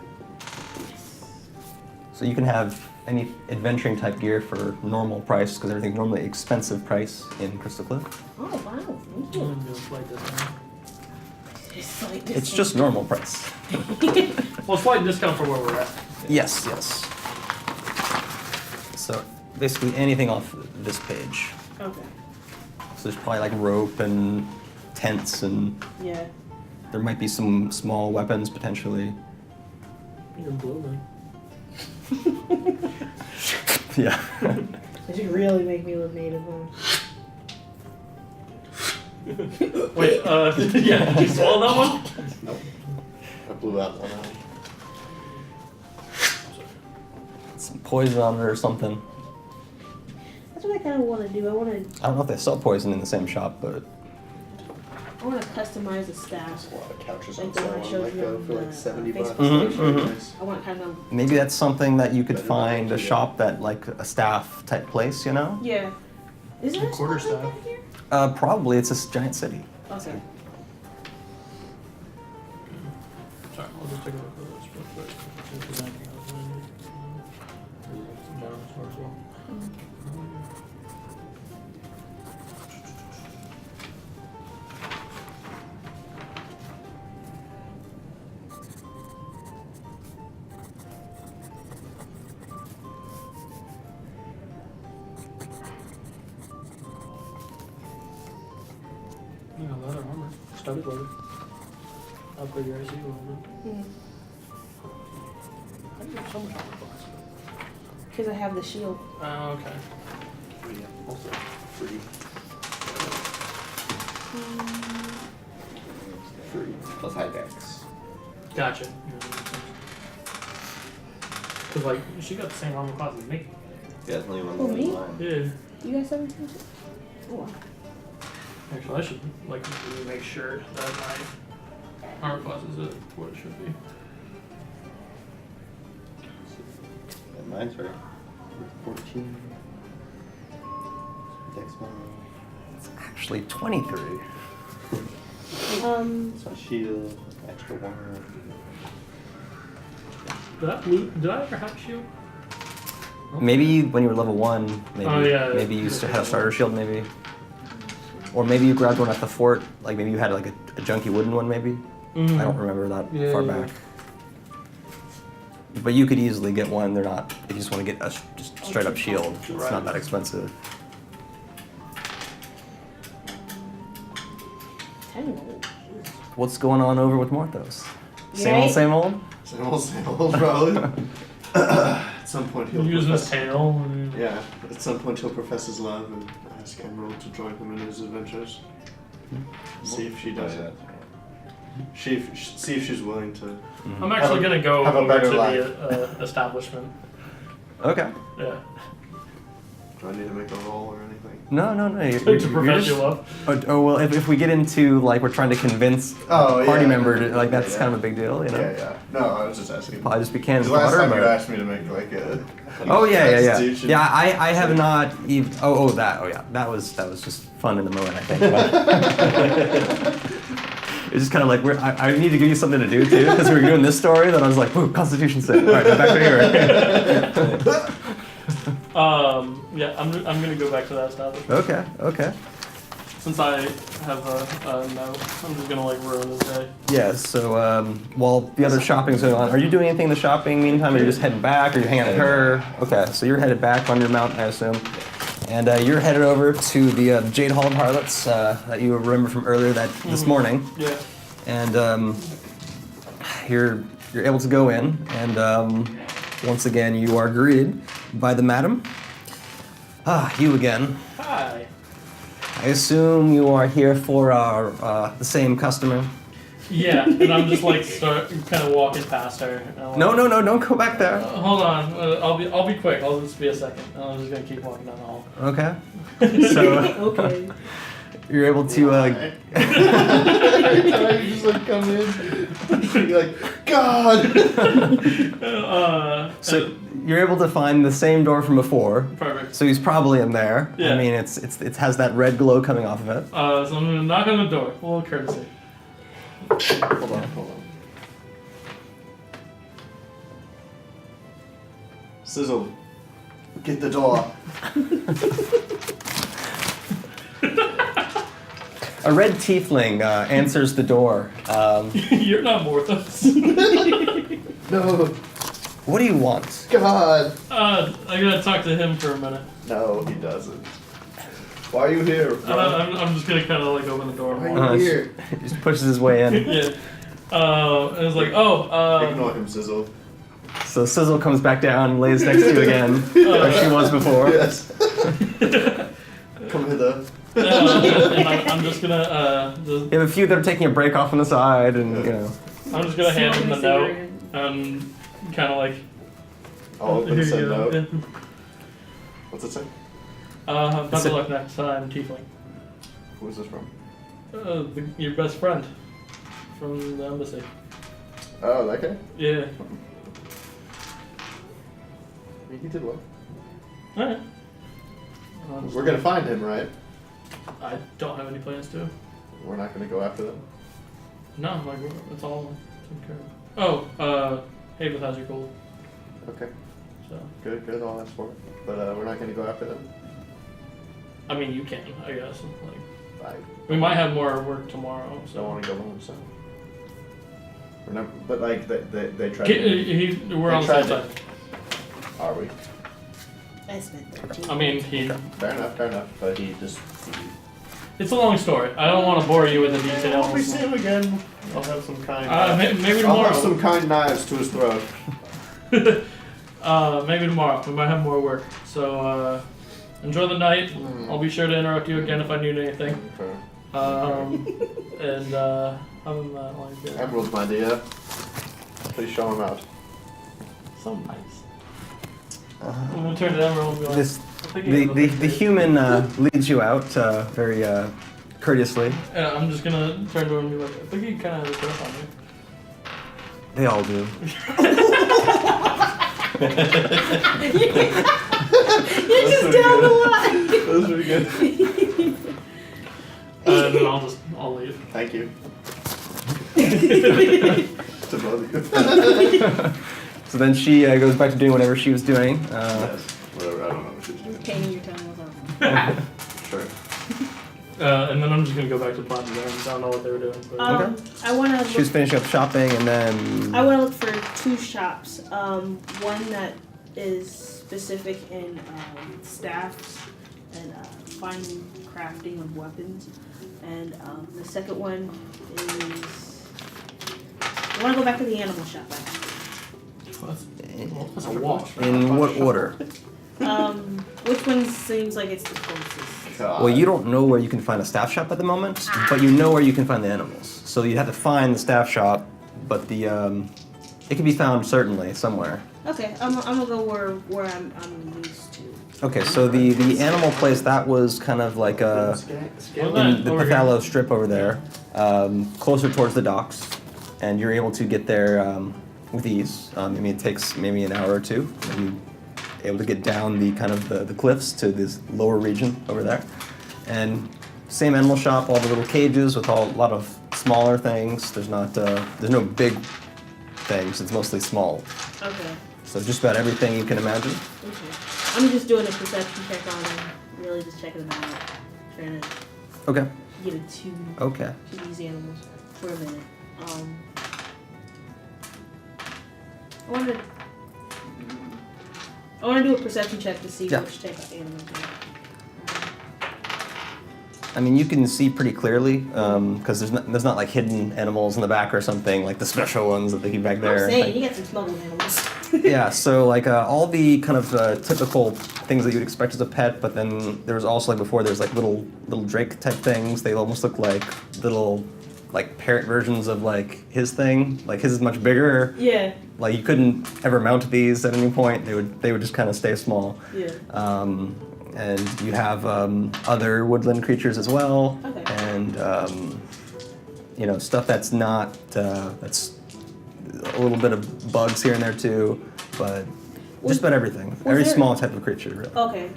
Speaker 1: So you can have any adventuring type gear for normal price, because everything's normally expensive price in Crystal Cliff.
Speaker 2: Oh, wow. Thank
Speaker 4: I'm
Speaker 2: you.
Speaker 4: gonna do a slight discount.
Speaker 1: It's just normal price.
Speaker 4: Well, slight discount for where we're at.
Speaker 1: Yes, yes. So basically anything off this page.
Speaker 2: Okay.
Speaker 1: So there's probably rope and tents, and
Speaker 2: Yeah.
Speaker 1: there might be some small weapons potentially.
Speaker 4: You're blooming.
Speaker 1: Yeah.
Speaker 2: It should really make me look native, huh?
Speaker 4: Wait, yeah, did you swallow that one?
Speaker 3: Nope. I blew out one eye.
Speaker 1: Some poison on it or something.
Speaker 2: That's what I kind of want to do. I want
Speaker 1: I don't know if they sell poison in the same shop, but
Speaker 2: to customize a staff.
Speaker 3: A lot of couches
Speaker 2: Like
Speaker 3: and
Speaker 2: the
Speaker 3: so
Speaker 2: one I
Speaker 3: on
Speaker 2: showed
Speaker 3: like
Speaker 2: you
Speaker 3: that
Speaker 2: on
Speaker 3: for
Speaker 2: the,
Speaker 3: like 70 bucks.
Speaker 2: Facebook.
Speaker 3: That's really
Speaker 1: Mhm.
Speaker 3: nice.
Speaker 2: I want kind of.
Speaker 1: maybe that's something that you could find a shop that a staff type place,
Speaker 2: Yeah. Is there
Speaker 4: A
Speaker 2: a
Speaker 4: quarter
Speaker 2: spot like
Speaker 4: staff.
Speaker 2: that here?
Speaker 1: Probably it's a giant city.
Speaker 2: Okay.
Speaker 4: Sorry, I'll just take a look at this real quick. See if there's anything else I need. General store as well. Yeah, leather armor. Studded leather. Upgrade your AC a little bit. How do you have so much armor class?
Speaker 2: Because I have the shield.
Speaker 4: Oh, okay.
Speaker 3: Yeah, also free.
Speaker 5: Free. Plus high dex.
Speaker 4: Gotcha. Because, she got the same armor class as me.
Speaker 5: Yeah, it's only one
Speaker 2: Oh, me?
Speaker 5: line.
Speaker 4: Yeah.
Speaker 2: You guys have anything? Oh, wow.
Speaker 4: Actually, I should like really make sure that my armor class is what it should be.
Speaker 5: And mine's right. 14. Dex one.
Speaker 1: It's actually 23.
Speaker 5: So shield, extra 1.
Speaker 4: Did I ever have a shield?
Speaker 1: Maybe when you were level 1, maybe.
Speaker 4: Oh, yeah.
Speaker 1: Maybe you used to have a starter shield, maybe. Or maybe you grabbed one at the fort. Like maybe you had like a junky wooden one, maybe. I don't remember that far back. But you could easily get one. They're not. If you just want to get a just straight up shield, it's not that expensive.
Speaker 2: 10 gold.
Speaker 1: What's going on over with Morthos? Same
Speaker 2: Right?
Speaker 1: old, same old.
Speaker 3: Same old, probably. At some point he'll
Speaker 4: Using his
Speaker 3: profess.
Speaker 4: tail. And
Speaker 3: Yeah, at some point he'll profess his love and ask Emerald to join him in his adventures. See if she does it. See if she's willing to.
Speaker 4: I'm actually gonna go
Speaker 3: have a
Speaker 4: over
Speaker 3: better
Speaker 4: to
Speaker 3: life.
Speaker 4: the establishment.
Speaker 1: Okay.
Speaker 4: Yeah.
Speaker 3: Do I need to make a roll or anything?
Speaker 1: No.
Speaker 4: To profess your love.
Speaker 1: Oh well, if we get into like we're trying to convince
Speaker 3: Oh,
Speaker 1: a party
Speaker 3: yeah.
Speaker 1: member to, like that's
Speaker 3: Yeah.
Speaker 1: kind of a big deal, you know.
Speaker 3: Yeah. No, I was just asking.
Speaker 1: Probably just be cannons
Speaker 3: Because last
Speaker 1: fodder,
Speaker 3: time you
Speaker 1: but-
Speaker 3: asked me to make like a.
Speaker 1: Oh yeah.
Speaker 3: Constitution.
Speaker 1: Yeah, I have not even. Oh yeah. That was just fun in the moment, I think. But it's just kind of like I need to give you something to do too, because we were doing this story. Then I was like, "Woo, Constitution save." All right, back to here.
Speaker 4: Yeah, I'm gonna go back to that establishment.
Speaker 1: Okay.
Speaker 4: Since I have a note, I'm just gonna like ruin this day.
Speaker 1: Yeah. So while the other shopping's going on, are you doing anything in the shopping meantime? Or are you just heading back? Or are you hanging out with her? Okay. So you're headed back on your mount, I assume. And you're headed over to the Jade Hall of Harlots that you remember from earlier this morning.
Speaker 4: Yeah.
Speaker 1: And you're able to go in, and once again you are greeted by the madam. Ah, you again.
Speaker 4: Hi.
Speaker 1: I assume you are here for our the same customer.
Speaker 4: Yeah, and I'm just like kind of walking past her. And I'm
Speaker 1: No,
Speaker 4: like,
Speaker 1: don't go back there.
Speaker 4: Hold on, I'll be quick. I'll just be a second. I'm just gonna keep walking down the hall.
Speaker 1: Okay. So
Speaker 2: Okay.
Speaker 1: you're able to.
Speaker 3: Every time you just like come in, you're like, God!
Speaker 1: So you're able to find the same door from before.
Speaker 4: Perfect.
Speaker 1: So he's probably in there.
Speaker 4: Yeah.
Speaker 1: I mean, it has that red glow coming off of it.
Speaker 4: So I'm gonna knock on the door. A little courtesy.
Speaker 3: Hold on. Sizzle, get the door.
Speaker 1: A red tiefling answers the door.
Speaker 4: You're not Morthos.
Speaker 3: No,
Speaker 1: What do you want?
Speaker 3: God.
Speaker 4: I gotta talk to him for a minute.
Speaker 3: No, he doesn't. Why are you here?
Speaker 4: I'm just gonna kind of like open the door.
Speaker 3: Why
Speaker 4: And
Speaker 3: are
Speaker 4: walk.
Speaker 3: you here?
Speaker 1: He just pushes his way in.
Speaker 4: Yeah. And it's like,
Speaker 3: Ignore him, Sizzle.
Speaker 1: So Sizzle comes back down and lays next to you again, like she was before.
Speaker 3: Yes. Come hither.
Speaker 4: and I'm just gonna
Speaker 1: You have a few that are taking a break off on the side, and you know.
Speaker 4: I'm just gonna hand him the
Speaker 2: Smoking a
Speaker 4: note
Speaker 2: cigarette.
Speaker 4: and kind of like.
Speaker 3: I'll open
Speaker 4: here
Speaker 3: the
Speaker 4: you
Speaker 3: said
Speaker 4: go.
Speaker 3: note. What's it say?
Speaker 4: Better luck next time, Tiefling.
Speaker 3: Who's this from?
Speaker 4: Your best friend from the embassy.
Speaker 3: Oh, that guy?
Speaker 4: Yeah.
Speaker 3: He did well.
Speaker 4: Alright.
Speaker 3: We're gonna find him, right?
Speaker 4: I don't have any plans to.
Speaker 3: We're not gonna go after them.
Speaker 4: No, like it's all taken care of. Oh, Heiveth has your gold.
Speaker 3: Okay,
Speaker 4: So
Speaker 3: good. I'll ask for it. But we're not gonna go after them.
Speaker 4: I mean, you can, I guess. Like
Speaker 3: I
Speaker 4: we might have more work tomorrow.
Speaker 3: don't
Speaker 4: So
Speaker 3: want to go home, so. We're not, but like they tried.
Speaker 4: we're on the
Speaker 3: tried
Speaker 4: same
Speaker 3: to-
Speaker 4: side.
Speaker 3: Are we?
Speaker 2: I spent 13.
Speaker 4: I mean, he.
Speaker 3: Fair enough. But he just.
Speaker 4: It's a long story. I don't want to bore you with the details.
Speaker 3: If we see him again, I'll have some kind.
Speaker 4: Maybe
Speaker 3: I'll
Speaker 4: tomorrow.
Speaker 3: have some kind knives to his throat.
Speaker 4: Maybe tomorrow. We might have more work. So enjoy the night. I'll be sure to interrupt you again if I need anything.
Speaker 3: Okay.
Speaker 4: And other than that, like
Speaker 3: Emerald, my dear. Please show him out.
Speaker 4: so nice. I'm gonna turn to Emerald and be like,
Speaker 1: This
Speaker 4: I'm thinking
Speaker 1: the
Speaker 4: of
Speaker 1: the human leads you out very courteously.
Speaker 4: And I'm just gonna turn to him and be like, I think he kind of has a crush on you.
Speaker 1: They all do.
Speaker 2: You're just down the line.
Speaker 3: That was pretty good.
Speaker 4: And then I'll leave.
Speaker 3: Thank you. To both of you.
Speaker 1: So then she goes back to doing whatever she was doing.
Speaker 3: Yes. Whatever, I don't know what she's doing.
Speaker 2: Painting your tongue with
Speaker 3: Sure.
Speaker 4: And then I'm just gonna go back to Platinum Gardens. I don't know what they were doing. But
Speaker 1: Okay.
Speaker 2: I want to.
Speaker 1: She was finishing up shopping, and then
Speaker 2: I want to look for 2 shops. One that is specific in staffs and fine crafting of weapons, and the second one is. I want to go back to the animal shop.
Speaker 4: that's a wash.
Speaker 1: in what order?
Speaker 2: Which one seems like it's the closest?
Speaker 3: God.
Speaker 1: Well, you don't know where you can find a staff shop at the moment, but you know where you can find the animals. So you have to find the staff shop, but the it can be found certainly somewhere.
Speaker 2: Okay, I'm gonna go where I'm used to.
Speaker 1: Okay, so the animal place, that was kind of like a in the Pathalo strip over there, closer towards the docks, and you're able to get there with ease. I mean, it takes maybe an hour or two, and you're able to get down the kind of the cliffs to this lower region over there. And same animal shop, all the little cages with a lot of smaller things. There's no big things. It's mostly small.
Speaker 2: Okay.
Speaker 1: So just about everything you can imagine.
Speaker 2: Okay. I'm just doing a perception check on them. Really just checking them out. Trying to
Speaker 1: Okay.
Speaker 2: get attuned
Speaker 1: Okay.
Speaker 2: to these animals for a minute. I want to do a perception check to see
Speaker 1: Yeah.
Speaker 2: which type of animals they are.
Speaker 1: I mean, you can see pretty clearly because there's not like hidden animals in the back or something like the special ones that they keep back there.
Speaker 2: I'm saying, you got some smuggled animals.
Speaker 1: Yeah, so like all the kind of typical things that you'd expect as a pet, but then there was also like before there's like little drake type things. They almost look like little like parrot versions of like his thing. Like his is much bigger.
Speaker 2: Yeah.
Speaker 1: Like you couldn't ever mount these at any point. They would just kind of stay small.
Speaker 2: Yeah.
Speaker 1: And you have other woodland creatures as well.
Speaker 2: Okay.
Speaker 1: And stuff that's not that's a little bit of bugs here and there too, but just about everything. Every
Speaker 2: there-
Speaker 1: small type of creature, really.
Speaker 2: Okay.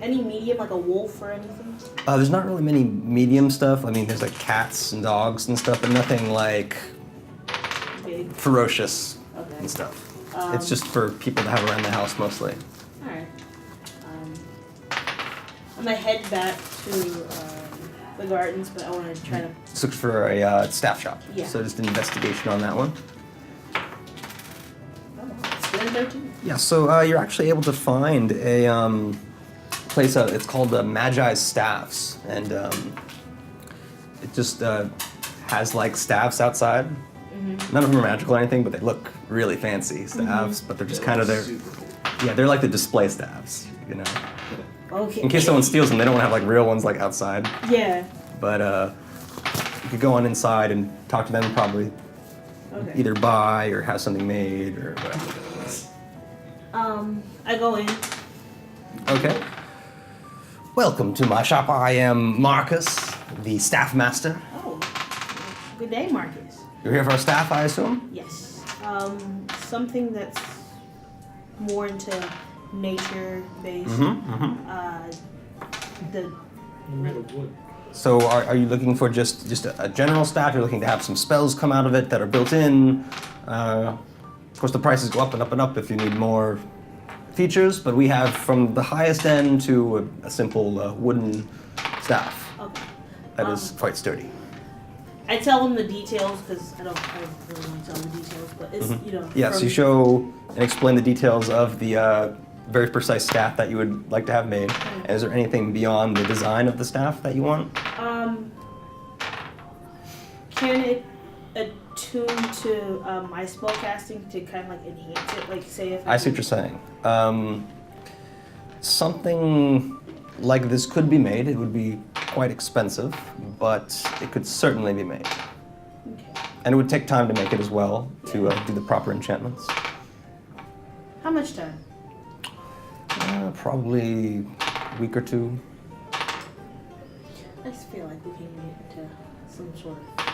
Speaker 2: Any medium, like a wolf or anything?
Speaker 1: There's not really many medium stuff. I mean, there's like cats and dogs and stuff, but nothing like
Speaker 2: Big.
Speaker 1: ferocious
Speaker 2: Okay.
Speaker 1: and stuff. It's just for people to have around the house mostly.
Speaker 2: Alright. I'm gonna head back to the gardens, but I want to try to.
Speaker 1: Just look for a staff shop.
Speaker 2: Yeah.
Speaker 1: So just an investigation on that one.
Speaker 2: It's been 13.
Speaker 1: Yeah, so you're actually able to find a place, it's called Magi's Staffs, and it just has like staffs outside.
Speaker 2: Mm-hmm.
Speaker 1: None of them are magical or anything, but they look really fancy staffs, but they're just kind of there.
Speaker 3: Super cool.
Speaker 1: Yeah, they're like the display staffs, you know.
Speaker 2: Okay.
Speaker 1: In case someone steals them, they don't want to have like real ones like outside.
Speaker 2: Yeah.
Speaker 1: But you could go on inside and talk to them, probably
Speaker 2: Okay.
Speaker 1: either buy or have something made or whatever.
Speaker 2: I go in.
Speaker 1: Okay. Welcome to my shop. I am Marcus, the staff master.
Speaker 2: Oh. Good day, Marcus.
Speaker 1: You're here for a staff, I assume?
Speaker 2: Yes. Something that's more into nature-based. The
Speaker 4: Made of wood.
Speaker 1: So are you looking for just a general staff? You're looking to have some spells come out of it that are built in? Of course, the prices go up and up and up if you need more features, but we have from the highest end to a simple wooden staff
Speaker 2: okay.
Speaker 1: that is quite sturdy.
Speaker 2: I tell them the details because I don't really want to tell them the details, but it's
Speaker 1: Yes,
Speaker 2: from-
Speaker 1: you show and explain the details of the very precise staff that you would like to have made. And is there anything beyond the design of the staff that you want?
Speaker 2: Can it attune to my spell casting to kind of like enhance it? Like say if
Speaker 1: I see what you're saying. Something like this could be made. It would be quite expensive, but it could certainly be made.
Speaker 2: Okay.
Speaker 1: And it would take time to make it as well, to do the proper enchantments.
Speaker 2: How much time?
Speaker 1: Probably a week or two.
Speaker 2: I just feel like we can get into some sort of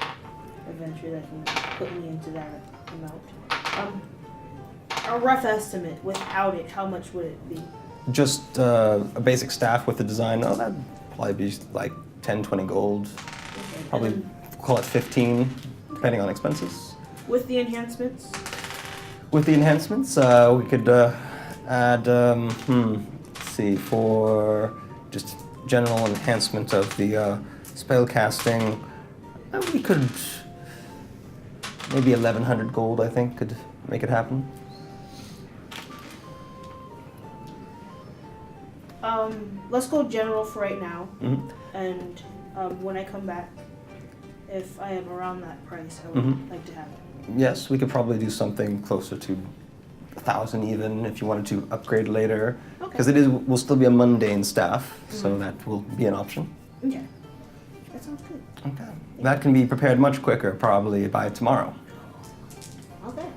Speaker 2: adventure that can put me into that amount. A rough estimate without it, how much would it be?
Speaker 1: Just a basic staff with the design. Oh, that'd probably be like 10, 20 gold.
Speaker 2: Okay.
Speaker 1: Probably
Speaker 2: And then
Speaker 1: call it 15, depending on expenses.
Speaker 2: with the enhancements?
Speaker 1: With the enhancements, we could add, let's see, for just general enhancement of the spell casting, we could, maybe 1100 gold, I think, could make it happen.
Speaker 2: Let's go general for right now,
Speaker 1: Mm-hmm.
Speaker 2: and when I come back, if I am around that price, I would
Speaker 1: Mhm.
Speaker 2: like to have it.
Speaker 1: Yes, we could probably do something closer to 1,000 even if you wanted to upgrade later, because
Speaker 2: Okay.
Speaker 1: will still be a mundane staff, so that will be an option.
Speaker 2: Okay. That sounds good.
Speaker 1: Okay. That can be prepared much quicker, probably by tomorrow.
Speaker 2: Okay.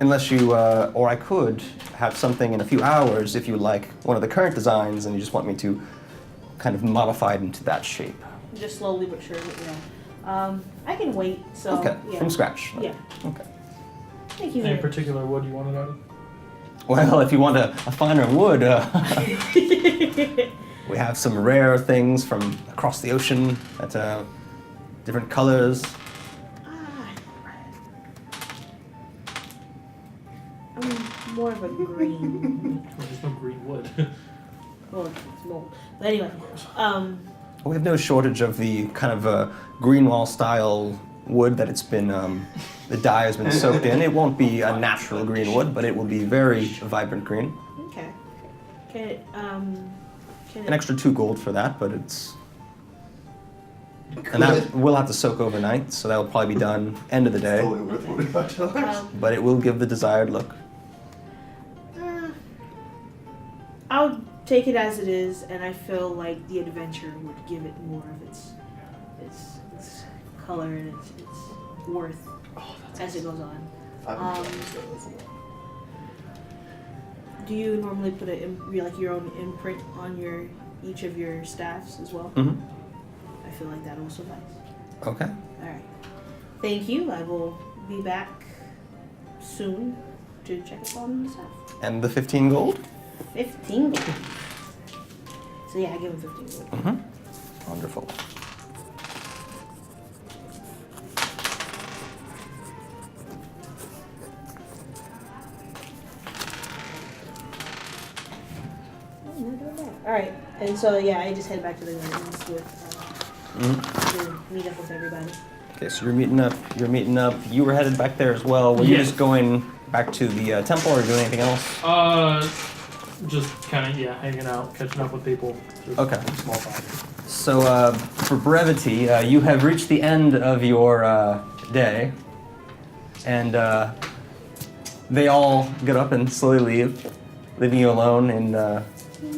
Speaker 1: Unless you, or I could have something in a few hours if you like one of the current designs and you just want me to kind of modify it into that shape.
Speaker 2: Just slowly but surely, I can wait, so
Speaker 1: Okay,
Speaker 2: yeah.
Speaker 1: from scratch.
Speaker 2: Yeah.
Speaker 1: Okay.
Speaker 2: Thank you
Speaker 4: Any
Speaker 2: very
Speaker 4: particular wood you wanted out of?
Speaker 1: Well, if you want a finer wood, we have some rare things from across the ocean that different colors.
Speaker 2: I'm more of a green.
Speaker 4: There's no green wood.
Speaker 2: Well, it's mold. But anyway,
Speaker 1: We have no shortage of the kind of Greenwall style wood that it's been, the dye has been soaked in. It won't be a natural green wood, but it will be very vibrant green.
Speaker 2: okay. Can it,
Speaker 1: An extra 2 gold for that, but it's... And that will have to soak overnight, so that will probably be done end of the day.
Speaker 3: Totally worth $45.
Speaker 1: But it will give the desired look.
Speaker 2: I'll take it as it is, and I feel like the adventure would give it more of its color and its worth as it goes on. Do you normally put your own imprint on each of your staffs as well?
Speaker 1: Mm-hmm.
Speaker 2: I feel like that will suffice.
Speaker 1: Okay.
Speaker 2: All right. Thank you. I will be back soon to check up on the staff.
Speaker 1: And the 15 gold?
Speaker 2: 15 gold. So yeah, I give him 15 gold.
Speaker 1: Mm-hmm. Wonderful.
Speaker 2: All right, and so yeah, I just head back to the gardens with to meet up with everybody.
Speaker 1: Okay, so you're meeting up. You were headed back there as well. Were you
Speaker 4: Yes.
Speaker 1: just going back to the temple or doing anything else?
Speaker 4: Just kind of hanging out, catching up with people. Just
Speaker 1: Okay.
Speaker 4: Small talk.
Speaker 1: So, for brevity, you have reached the end of your day, and they all get up and slowly leave, leaving you alone in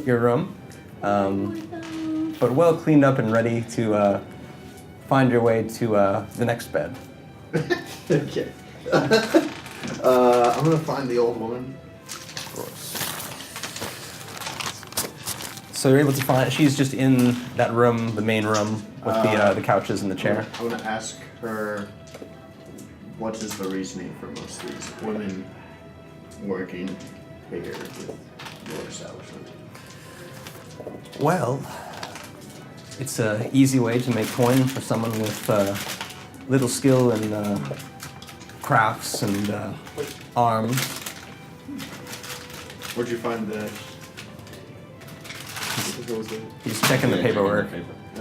Speaker 1: your room, but well cleaned up and ready to find your way to the next bed.
Speaker 3: Okay. I'm gonna find the old woman.
Speaker 1: Of course. So you're able to find. She's just in that room, the main room, with the couches and the chair.
Speaker 3: I'm gonna ask her what is the reasoning for most of these women working here with your establishment.
Speaker 1: Well, it's an easy way to make coin for someone with little skill in crafts and arms.
Speaker 3: Where'd you find the?
Speaker 1: He's checking the paperwork.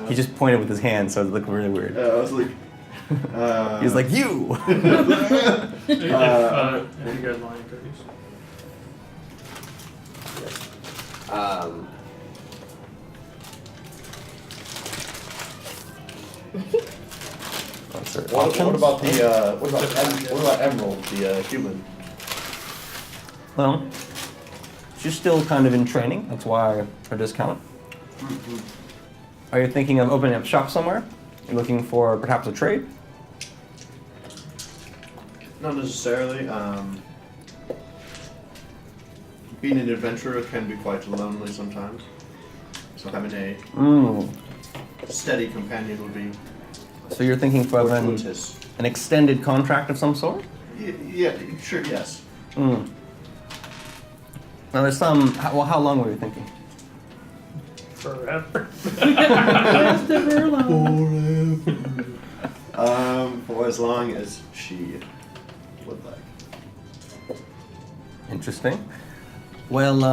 Speaker 1: He just pointed with his hand, so it looked really weird.
Speaker 3: I was like.
Speaker 1: He was like, "You."
Speaker 4: If you guys want any cookies.
Speaker 3: What about the what about Emerald, the human?
Speaker 1: Well, she's still kind of in training. That's why her discount. Are you thinking of opening up shop somewhere? You're looking for perhaps a trade?
Speaker 3: Not necessarily. Being an adventurer can be quite lonely sometimes. So having a steady companion would be
Speaker 1: So you're thinking for
Speaker 3: fortuitous.
Speaker 1: an extended contract of some sort?
Speaker 3: Yeah, sure, yes.
Speaker 1: Hmm. Now there's some. Well, how long were you thinking?
Speaker 4: Forever.
Speaker 3: For as long as she would like.
Speaker 1: Interesting. Well,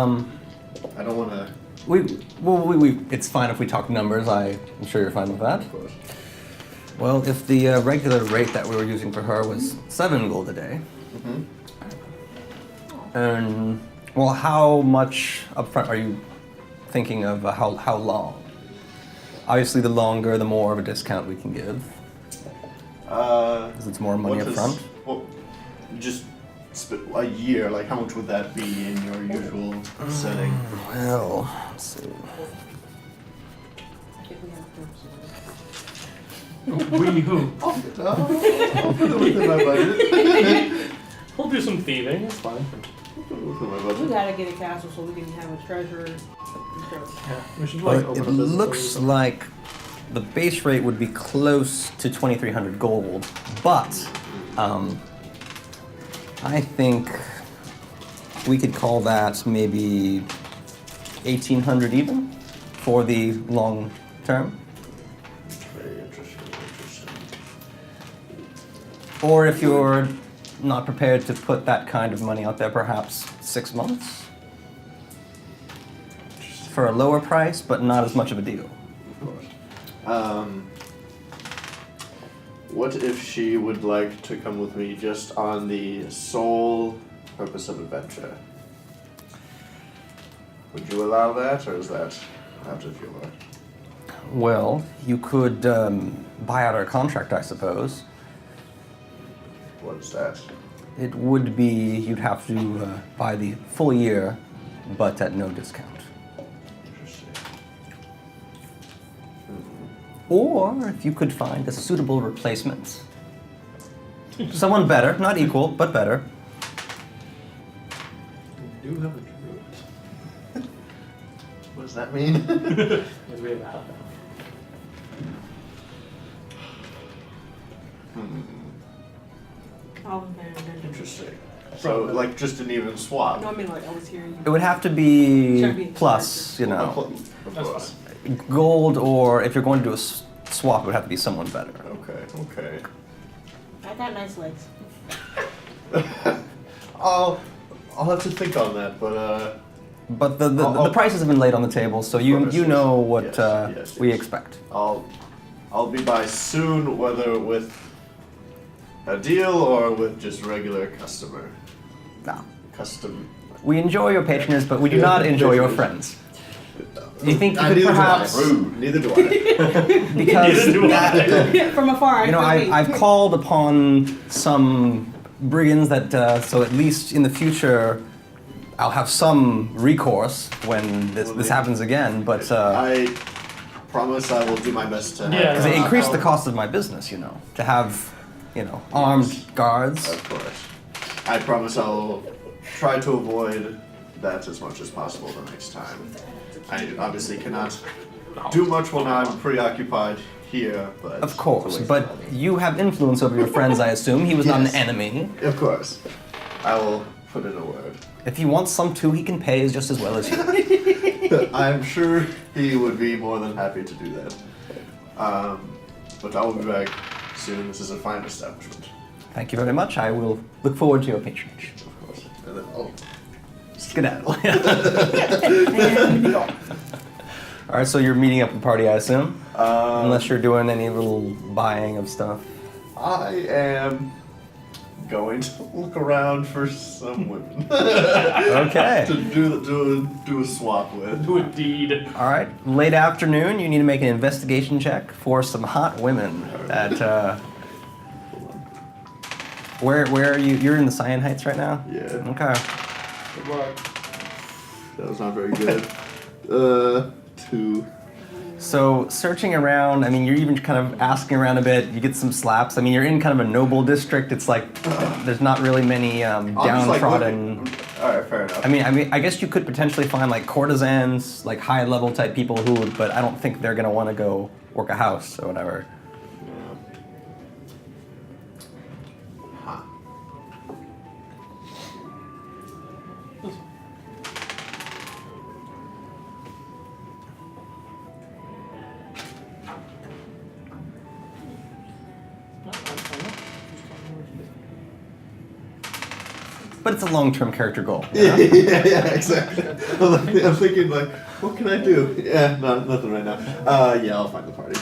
Speaker 3: I don't want to.
Speaker 1: we. It's fine if we talk numbers. I'm sure you're fine with that.
Speaker 3: Of course.
Speaker 1: Well, if the regular rate that we were using for her was 7 gold a day, and well, how much upfront are you thinking of? How long? Obviously, the longer, the more of a discount we can give, because it's more money up front.
Speaker 3: Well, just a year. Like, how much would that be in your usual setting?
Speaker 1: Well, let's see.
Speaker 4: We who?
Speaker 3: I'll put it within my budget.
Speaker 4: We'll do some thieving. It's fine.
Speaker 3: Within my
Speaker 2: We
Speaker 3: budget.
Speaker 2: gotta get a castle so we can have a treasure.
Speaker 4: Yeah, we should
Speaker 1: Well,
Speaker 4: like open
Speaker 1: it
Speaker 4: a business
Speaker 1: looks
Speaker 4: or something.
Speaker 1: like the base rate would be close to 2,300 gold, but I think we could call that maybe 1,800 even for the long term.
Speaker 3: Very interesting.
Speaker 1: Or if you're not prepared to put that kind of money out there, perhaps 6 months for a lower price, but not as much of a deal.
Speaker 3: Of course. What if she would like to come with me just on the sole purpose of adventure? Would you allow that, or is that out of your way?
Speaker 1: Well, you could buy out our contract, I suppose.
Speaker 3: What is that?
Speaker 1: It would be, you'd have to buy the full year, but at no discount.
Speaker 3: Interesting.
Speaker 1: Or if you could find a suitable replacement. Someone better, not equal, but better.
Speaker 3: We do have a druid. What does that mean?
Speaker 4: Because we have a half
Speaker 2: I was paying attention.
Speaker 3: Interesting. So, like, just an even swap.
Speaker 2: No, I mean, like, I was hearing
Speaker 1: It
Speaker 2: you.
Speaker 1: would have to be
Speaker 2: Should be
Speaker 1: plus, you know,
Speaker 3: Of
Speaker 4: That's
Speaker 3: course.
Speaker 1: gold, or if you're going to do a swap, it would have to be someone better.
Speaker 3: Okay.
Speaker 2: I got nice legs.
Speaker 3: I'll have to think on that, but
Speaker 1: But the
Speaker 3: I'll-
Speaker 1: prices have been laid on the table, so you
Speaker 3: course,
Speaker 1: you
Speaker 3: yes.
Speaker 1: know what
Speaker 3: Yes,
Speaker 1: we
Speaker 3: yes.
Speaker 1: expect.
Speaker 3: I'll be by soon, whether with a deal or with just regular customer.
Speaker 1: No.
Speaker 3: Custom.
Speaker 1: We enjoy your patronage, but we do not enjoy your friends. Do you think you could
Speaker 3: Neither
Speaker 1: perhaps,
Speaker 3: do I. Rude. Neither do I.
Speaker 1: because
Speaker 4: Neither do I.
Speaker 1: that,
Speaker 2: From afar,
Speaker 1: you know, I've called upon some brigands that, so at least in the future, I'll have some recourse when this happens again, but
Speaker 3: I promise I will do my best to.
Speaker 4: Yeah.
Speaker 1: because it increased the cost of my business, you know, to have, you know, armed guards.
Speaker 3: Of course. I promise I'll try to avoid that as much as possible the next time. I obviously cannot do much when I'm preoccupied here, but
Speaker 1: Of course, but you have influence over your friends, I assume. He was not an
Speaker 3: Yes.
Speaker 1: enemy.
Speaker 3: of course, I will put in a word.
Speaker 1: If he wants some too, he can pay just as well as you.
Speaker 3: I'm sure he would be more than happy to do that. But I will be back soon. This is a fine establishment,
Speaker 1: Thank you very much. I will look forward to your patronage.
Speaker 3: of course. And then,
Speaker 1: Skedaddle. All right, so you're meeting up the party, I assume, unless you're doing any little buying of stuff.
Speaker 3: I am going to look around for some women
Speaker 1: Okay.
Speaker 3: to do a swap with.
Speaker 4: Do a deed.
Speaker 1: All right. Late afternoon. You need to make an investigation check for some hot women. At where are you? You're in the Cyan Heights right now.
Speaker 3: Yeah,
Speaker 1: Okay.
Speaker 4: Good luck.
Speaker 3: that was not very good. 2.
Speaker 1: So searching around, I mean, you're even kind of asking around a bit. You get some slaps. I mean, you're in kind of a noble district. It's like there's not really many
Speaker 3: I'm just, like,
Speaker 1: downtrodden.
Speaker 3: looking. All right, fair enough.
Speaker 1: I mean, I guess you could potentially find like courtesans, like high level type people who would, but I don't think they're gonna want to go work a house or whatever.
Speaker 3: Yeah. Huh.
Speaker 1: But it's a long-term character goal.
Speaker 3: Yeah, yeah, exactly. I'm thinking like, what can I do? Yeah, nothing right now. Yeah, I'll find the party.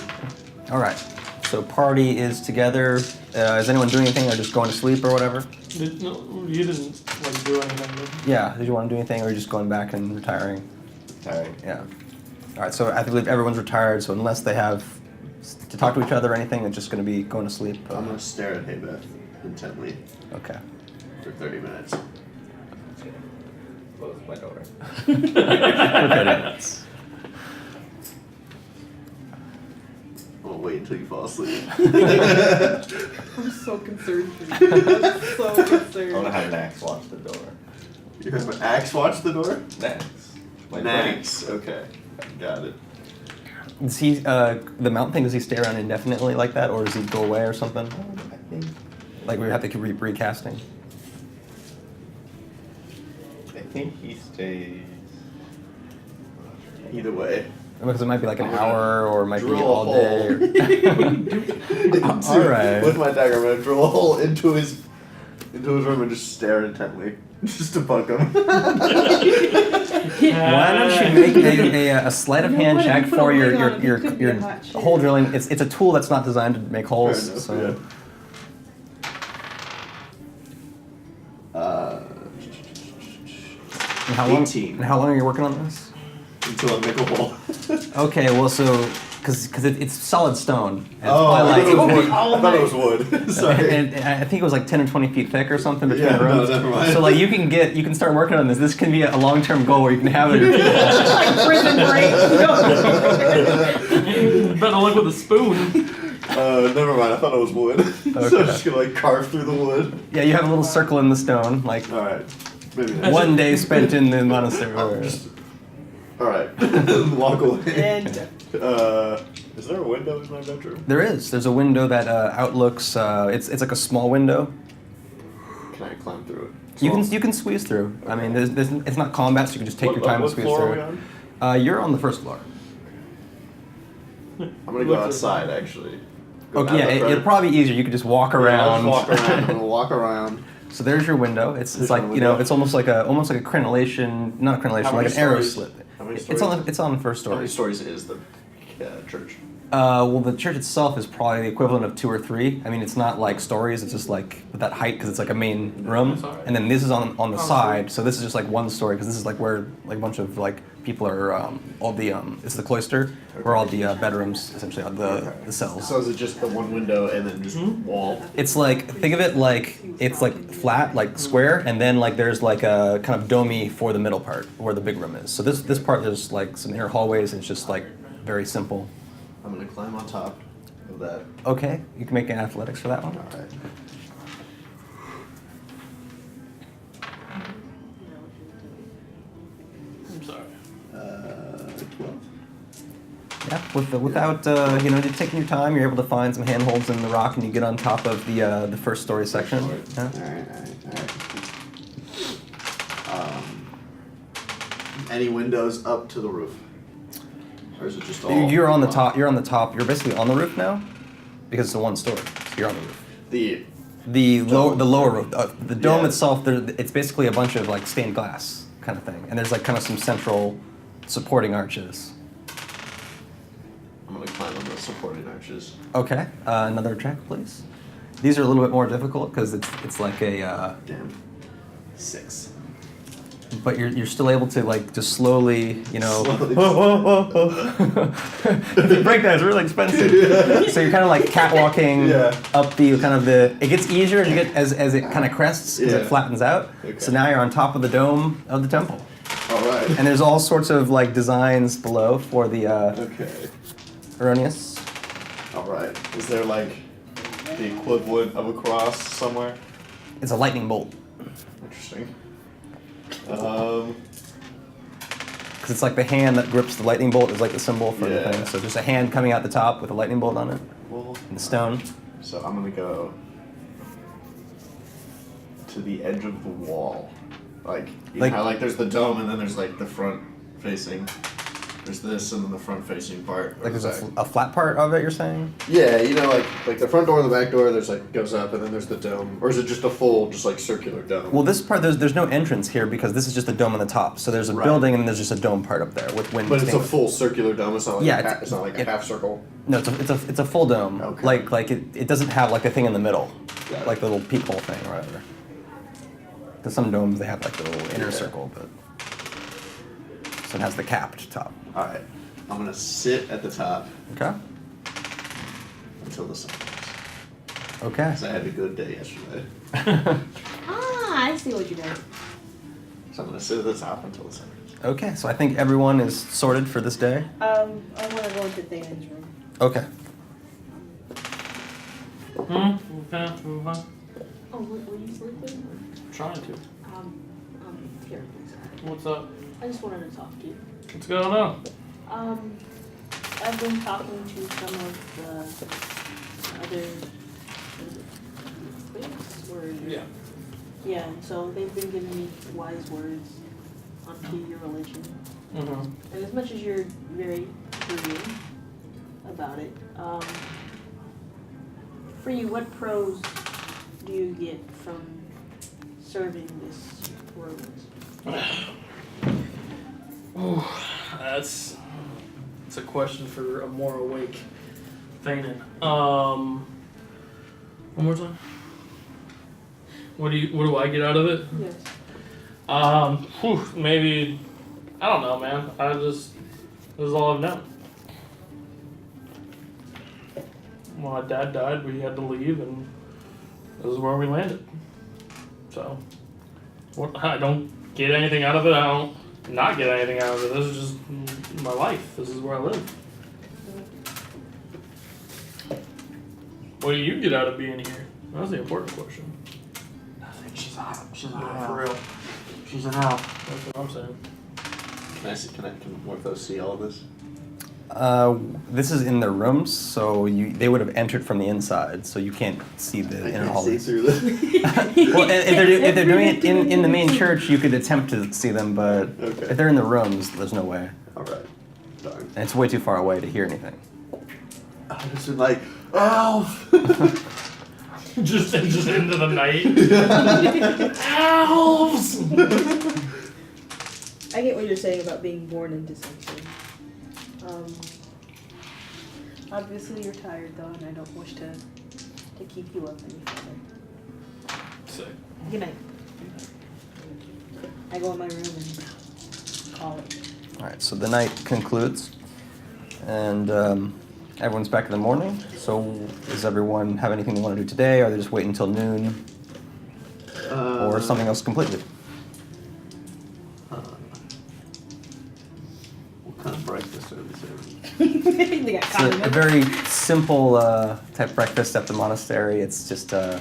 Speaker 1: All right. So party is together. Is anyone doing anything or just going to sleep or whatever?
Speaker 4: No, you didn't like do anything. Did you?
Speaker 1: Yeah. Did you want to do anything or are you just going back and retiring?
Speaker 3: Alright.
Speaker 1: Yeah. All right. So I believe everyone's retired. So unless they have to talk to each other or anything, it's just going to be going to sleep.
Speaker 3: I'm gonna stare at Heiveth intently
Speaker 1: Okay.
Speaker 3: for 30 minutes.
Speaker 5: Close my door.
Speaker 1: For 30 minutes.
Speaker 3: I'll wait until you fall asleep.
Speaker 6: I'm so concerned for you. I'm so
Speaker 5: I want to
Speaker 6: concerned.
Speaker 5: have an axe watch the door.
Speaker 3: You have an axe watch the door?
Speaker 5: Nax. Like
Speaker 3: Nax. Okay, got it.
Speaker 1: Does he, the mount thing, does he stay around indefinitely like that or does he go away or something?
Speaker 5: I think.
Speaker 1: Like we have to keep recasting?
Speaker 5: I think he stays.
Speaker 3: Either way.
Speaker 1: Because it might be like an hour or it might be
Speaker 3: Drill a
Speaker 1: all day. Or...
Speaker 3: Into-
Speaker 1: All right.
Speaker 3: With my dagger, I'm gonna drill a hole into his room and just stare intently, just to bug him.
Speaker 1: Why don't you make a sleight of hand
Speaker 6: You know what?
Speaker 1: check
Speaker 6: If you put
Speaker 1: for
Speaker 6: a
Speaker 1: your
Speaker 6: wig on it, it could be a
Speaker 1: your
Speaker 6: hot shit.
Speaker 1: hole drilling? It's a tool that's not designed to make holes.
Speaker 3: Fair enough,
Speaker 1: So
Speaker 3: yeah.
Speaker 1: and how long?
Speaker 3: 18.
Speaker 1: And how long are you working on this?
Speaker 3: Until I make a hole.
Speaker 1: Okay, well, so because it's solid stone. And it's
Speaker 3: Oh, I
Speaker 1: probably
Speaker 3: thought it was wood.
Speaker 6: all
Speaker 3: I thought it
Speaker 6: night.
Speaker 3: was wood. Sorry.
Speaker 1: and I think it was like 10 or 20 feet thick or something between
Speaker 3: Yeah,
Speaker 1: the
Speaker 3: no,
Speaker 1: rooms.
Speaker 3: never mind.
Speaker 1: So like you can start working on this. This can be a long-term goal where you can have it.
Speaker 6: Like prison break.
Speaker 4: Better luck with a spoon.
Speaker 3: Never mind. I thought it was wood. So I'm
Speaker 1: Okay.
Speaker 3: just gonna like carve through the wood.
Speaker 1: Yeah, you have a little circle in the stone, like
Speaker 3: All right. Maybe next.
Speaker 1: one day spent in the monastery.
Speaker 3: All right. Walk away.
Speaker 6: And
Speaker 3: Is there a window in my bedroom?
Speaker 1: There is. There's a window that outlooks. It's like a small window.
Speaker 3: Can I climb through it?
Speaker 1: You can squeeze through. I mean, it's not combat, so you can just take your time and
Speaker 3: What
Speaker 1: squeeze
Speaker 3: floor
Speaker 1: through.
Speaker 3: are we
Speaker 1: it.
Speaker 3: on?
Speaker 1: You're on the first floor.
Speaker 3: I'm gonna go outside actually. Go
Speaker 1: Okay,
Speaker 3: down
Speaker 1: yeah,
Speaker 3: the front.
Speaker 1: it'd probably be easier. You could just walk
Speaker 3: Yeah, I'll
Speaker 1: around.
Speaker 3: just walk around. I'm gonna walk around.
Speaker 1: So there's your window. It's
Speaker 3: There's
Speaker 1: like
Speaker 3: my
Speaker 1: you know,
Speaker 3: window.
Speaker 1: it's almost like a crenellation, not a crenellation,
Speaker 3: How
Speaker 1: like
Speaker 3: many
Speaker 1: an arrow
Speaker 3: stories?
Speaker 1: slit.
Speaker 3: How many
Speaker 1: It's
Speaker 3: stories?
Speaker 1: on the first
Speaker 3: How many
Speaker 1: story.
Speaker 3: stories is the church?
Speaker 1: Well, the church itself is probably the equivalent of 2 or 3. I mean, it's not like stories. It's just like with that height because it's like a main room,
Speaker 4: That's all right.
Speaker 1: and then this is on the
Speaker 4: Oh,
Speaker 1: side. So this is just like one story because this is like where like a bunch of like people are all the it's the cloister where all the bedrooms essentially are the cells.
Speaker 3: So is it just the one window and then just wall?
Speaker 1: It's like think of it like it's like flat, like square, and then like there's like a kind of domey for the middle part where the big room is. So this part there's like some inner hallways. And it's just like very simple.
Speaker 3: I'm gonna climb on top of that.
Speaker 1: Okay, you can make an athletics for that one.
Speaker 3: All right.
Speaker 4: I'm sorry.
Speaker 3: 12.
Speaker 1: Yeah, without you know, just taking your time, you're able to find some handholds in the rock, and you get on top of the first story section. Yeah.
Speaker 3: Alright. Any windows up to the roof? Or is it just all?
Speaker 1: You're on the top. You're on the top. You're basically on the roof now, because it's a one story. So you're on the roof. The lower roof, the dome
Speaker 3: Yeah.
Speaker 1: itself. It's basically a bunch of like stained glass kind of thing, and there's like kind of some central supporting arches.
Speaker 3: I'm gonna climb on the supporting arches.
Speaker 1: Okay, another check, please. These are a little bit more difficult because it's like a.
Speaker 3: Damn. 6.
Speaker 1: But you're still able to like just slowly, you know.
Speaker 3: Slowly.
Speaker 1: The breakdown is really expensive. So you're kind of like catwalking up the kind of the. It gets easier as you get as it kind of crests because it
Speaker 3: Yeah.
Speaker 1: flattens out.
Speaker 3: Okay.
Speaker 1: So now you're on top of the dome of the temple,
Speaker 3: Alright.
Speaker 1: and there's all sorts of like designs below for the
Speaker 3: Okay.
Speaker 1: Erroneous.
Speaker 3: Alright. Is there like the equivalent of a cross somewhere?
Speaker 1: It's a lightning bolt.
Speaker 3: Interesting.
Speaker 1: Because it's like the hand that grips the lightning bolt is like the symbol for
Speaker 3: Yeah.
Speaker 1: the thing. So just a hand coming out the top with a lightning bolt on it.
Speaker 3: Well,
Speaker 1: And the stone.
Speaker 3: so I'm gonna go to the edge of the wall. Like, you
Speaker 1: Like-
Speaker 3: know how, like, there's the dome and then there's, like, the front facing. There's this and then the front facing part.
Speaker 1: Like there's
Speaker 3: Or
Speaker 1: a flat part of it, you're saying?
Speaker 3: yeah, you know, like the front door and the back door, there's, like, goes up and then there's the dome. Or is it just a full, just, like, circular dome?
Speaker 1: Well, this part, there's no entrance here because this is just a dome on the top. So there's a
Speaker 3: Right.
Speaker 1: building and there's just a dome part up there with windows.
Speaker 3: But it's a full circular dome. It's not like,
Speaker 1: Yeah,
Speaker 3: it's not like a half circle.
Speaker 1: No, it's a full dome.
Speaker 3: Okay.
Speaker 1: Like it doesn't have like a thing in the middle,
Speaker 3: Got it.
Speaker 1: like the little peephole thing or whatever. Because some domes they have like the little inner
Speaker 3: Yeah.
Speaker 1: circle, but so it has the capped top.
Speaker 3: All right. I'm gonna sit at the top
Speaker 1: Okay.
Speaker 3: until the sun comes.
Speaker 1: Okay.
Speaker 3: 'Cause I had a good day yesterday.
Speaker 2: I see what you did.
Speaker 3: So I'm gonna sit at the top until the sun comes.
Speaker 1: Okay. So I think everyone is sorted for this day.
Speaker 2: I want to go into Thanean's room.
Speaker 1: Okay.
Speaker 4: Okay, move on.
Speaker 2: Oh, were you sleeping?
Speaker 4: Trying to.
Speaker 2: Here.
Speaker 4: What's up?
Speaker 2: I just wanted to talk to you.
Speaker 4: What's going on?
Speaker 2: I've been talking to some of the other Briggs, or
Speaker 4: Yeah.
Speaker 2: yeah. So they've been giving me wise words onto your religion,
Speaker 4: Mm-hmm.
Speaker 2: and as much as you're very free about it, for you, what pros do you get from serving this world?
Speaker 4: Ooh, that's a question for a more awake Thanean. One more time. What do I get out of it?
Speaker 2: Yes.
Speaker 4: Maybe I don't know, man. This is all I've known. When my dad died, we had to leave, and this is where we landed. So, I don't get anything out of it. I don't not get anything out of it. This is just my life. This is where I live. What do you get out of being here? That's the important question.
Speaker 5: Nothing. She's out. She's
Speaker 4: Yeah, for real.
Speaker 5: She's an elf.
Speaker 4: That's what I'm saying.
Speaker 3: Can Morthos see all of this?
Speaker 1: This is in their rooms, so they would have entered from the inside, so you can't see the
Speaker 3: I
Speaker 1: inner
Speaker 3: can't see
Speaker 1: hallways.
Speaker 3: through this.
Speaker 1: Well, if they're doing it in the main church, you could attempt to see them, but
Speaker 3: Okay.
Speaker 1: if they're in the rooms, there's no way.
Speaker 3: All right. Darn.
Speaker 1: And it's way too far away to hear anything.
Speaker 3: I just been like, elf.
Speaker 4: just into the night. Elves!
Speaker 2: I get what you're saying about being born into something. Obviously you're tired though, and I don't wish to keep you up any further.
Speaker 4: Sick.
Speaker 2: Good night. I go in my room and call it.
Speaker 1: All right, so the night concludes, and everyone's back in the morning. So does everyone have anything they want to do today, or they just wait until noon, or something else completely?
Speaker 3: What kind of breakfast are we serving?
Speaker 2: They got
Speaker 1: It's a
Speaker 2: condiments.
Speaker 1: very simple type breakfast at the monastery. It's just they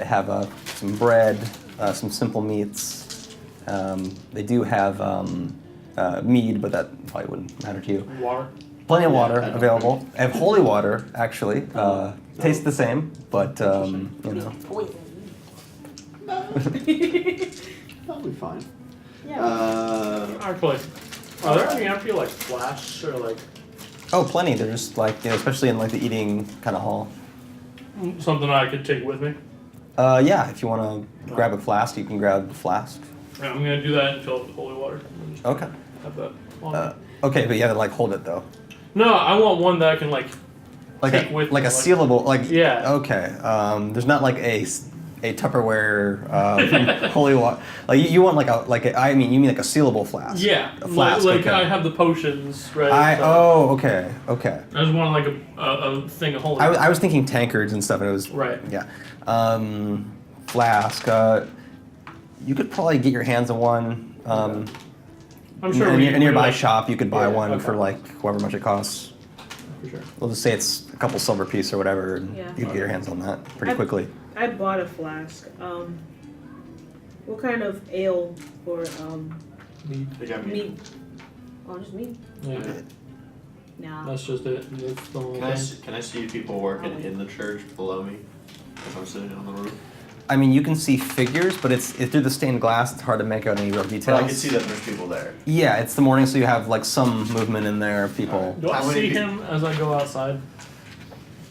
Speaker 1: have some bread, some simple meats. They do have mead, but that probably wouldn't matter to you.
Speaker 4: Water.
Speaker 1: Plenty of
Speaker 3: Yeah,
Speaker 1: water
Speaker 3: I don't
Speaker 1: available.
Speaker 3: drink.
Speaker 1: I have holy water, actually. Tastes the same, but you know.
Speaker 3: Probably fine.
Speaker 2: Yeah.
Speaker 4: Actually, are there any empty like flasks or like
Speaker 1: Oh, plenty. They're just like, especially in like the eating kind of hall.
Speaker 4: something I could take with me?
Speaker 1: Yeah, if you want to grab a flask, you can grab the flask.
Speaker 4: Yeah, I'm gonna do that and fill it with holy water. And just
Speaker 1: Okay.
Speaker 4: have that. on.
Speaker 1: Okay, but you have to like hold it though.
Speaker 4: No, I want one that I can like take
Speaker 1: a
Speaker 4: with
Speaker 1: like
Speaker 4: me,
Speaker 1: a sealable like
Speaker 4: Yeah.
Speaker 1: Okay. There's not like a Tupperware holy water. Like you want like a I mean you mean like a sealable flask?
Speaker 4: Yeah,
Speaker 1: A flask.
Speaker 4: like
Speaker 1: okay.
Speaker 4: I have the potions ready. so
Speaker 1: Okay.
Speaker 4: I just want like a thing of holy.
Speaker 1: I was thinking tankards and stuff, and it was
Speaker 4: Right.
Speaker 1: Yeah. Flask. You could probably get your hands on one.
Speaker 4: I'm sure
Speaker 1: in a nearby
Speaker 4: like,
Speaker 1: shop, you could buy
Speaker 4: Yeah,
Speaker 1: one
Speaker 4: okay.
Speaker 1: for like however much it costs.
Speaker 4: For sure.
Speaker 1: We'll just say it's a couple silver piece or whatever, and
Speaker 2: Yeah.
Speaker 1: you can get your hands on that pretty
Speaker 2: I-
Speaker 1: quickly.
Speaker 2: I bought a flask. What kind of ale or
Speaker 3: They got
Speaker 2: meat? Oh, just me?
Speaker 4: Yeah.
Speaker 2: No.
Speaker 4: That's just it. That's the only thing.
Speaker 3: Can I see people working in the church below me if I'm sitting on the roof?
Speaker 1: I mean, you can see figures, but it's through the stained glass. It's hard to make out any real details.
Speaker 3: But I can see that there's people there.
Speaker 1: Yeah, it's the morning, so you have like some movement in there. People.
Speaker 4: Do I
Speaker 3: How many
Speaker 4: see
Speaker 3: pe-
Speaker 4: him as I go outside?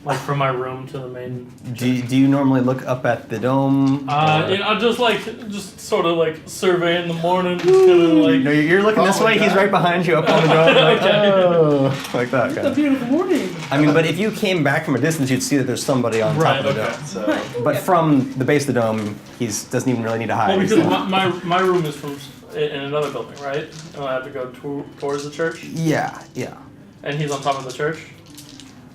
Speaker 4: Like from my room to the main.
Speaker 1: Do you normally look up at the dome? or-
Speaker 4: I'm just sort of like surveying the morning, just kind of like.
Speaker 1: No, you're looking this
Speaker 3: Oh my
Speaker 1: way. He's
Speaker 3: God.
Speaker 1: right behind you, up on the dome. Like,
Speaker 4: Okay.
Speaker 1: oh, like that.
Speaker 6: It's a
Speaker 1: Kind of.
Speaker 6: beautiful morning.
Speaker 1: I mean, but if you came back from a distance, you'd see that there's somebody on
Speaker 4: Right,
Speaker 1: top of the
Speaker 4: okay.
Speaker 1: dome.
Speaker 3: So
Speaker 1: But from the base of the dome, doesn't even really need to hide.
Speaker 4: Well,
Speaker 1: He's
Speaker 4: because
Speaker 1: like-
Speaker 4: my room is in another building, right? And I have to go towards the church,
Speaker 1: yeah.
Speaker 4: and he's on top of the church.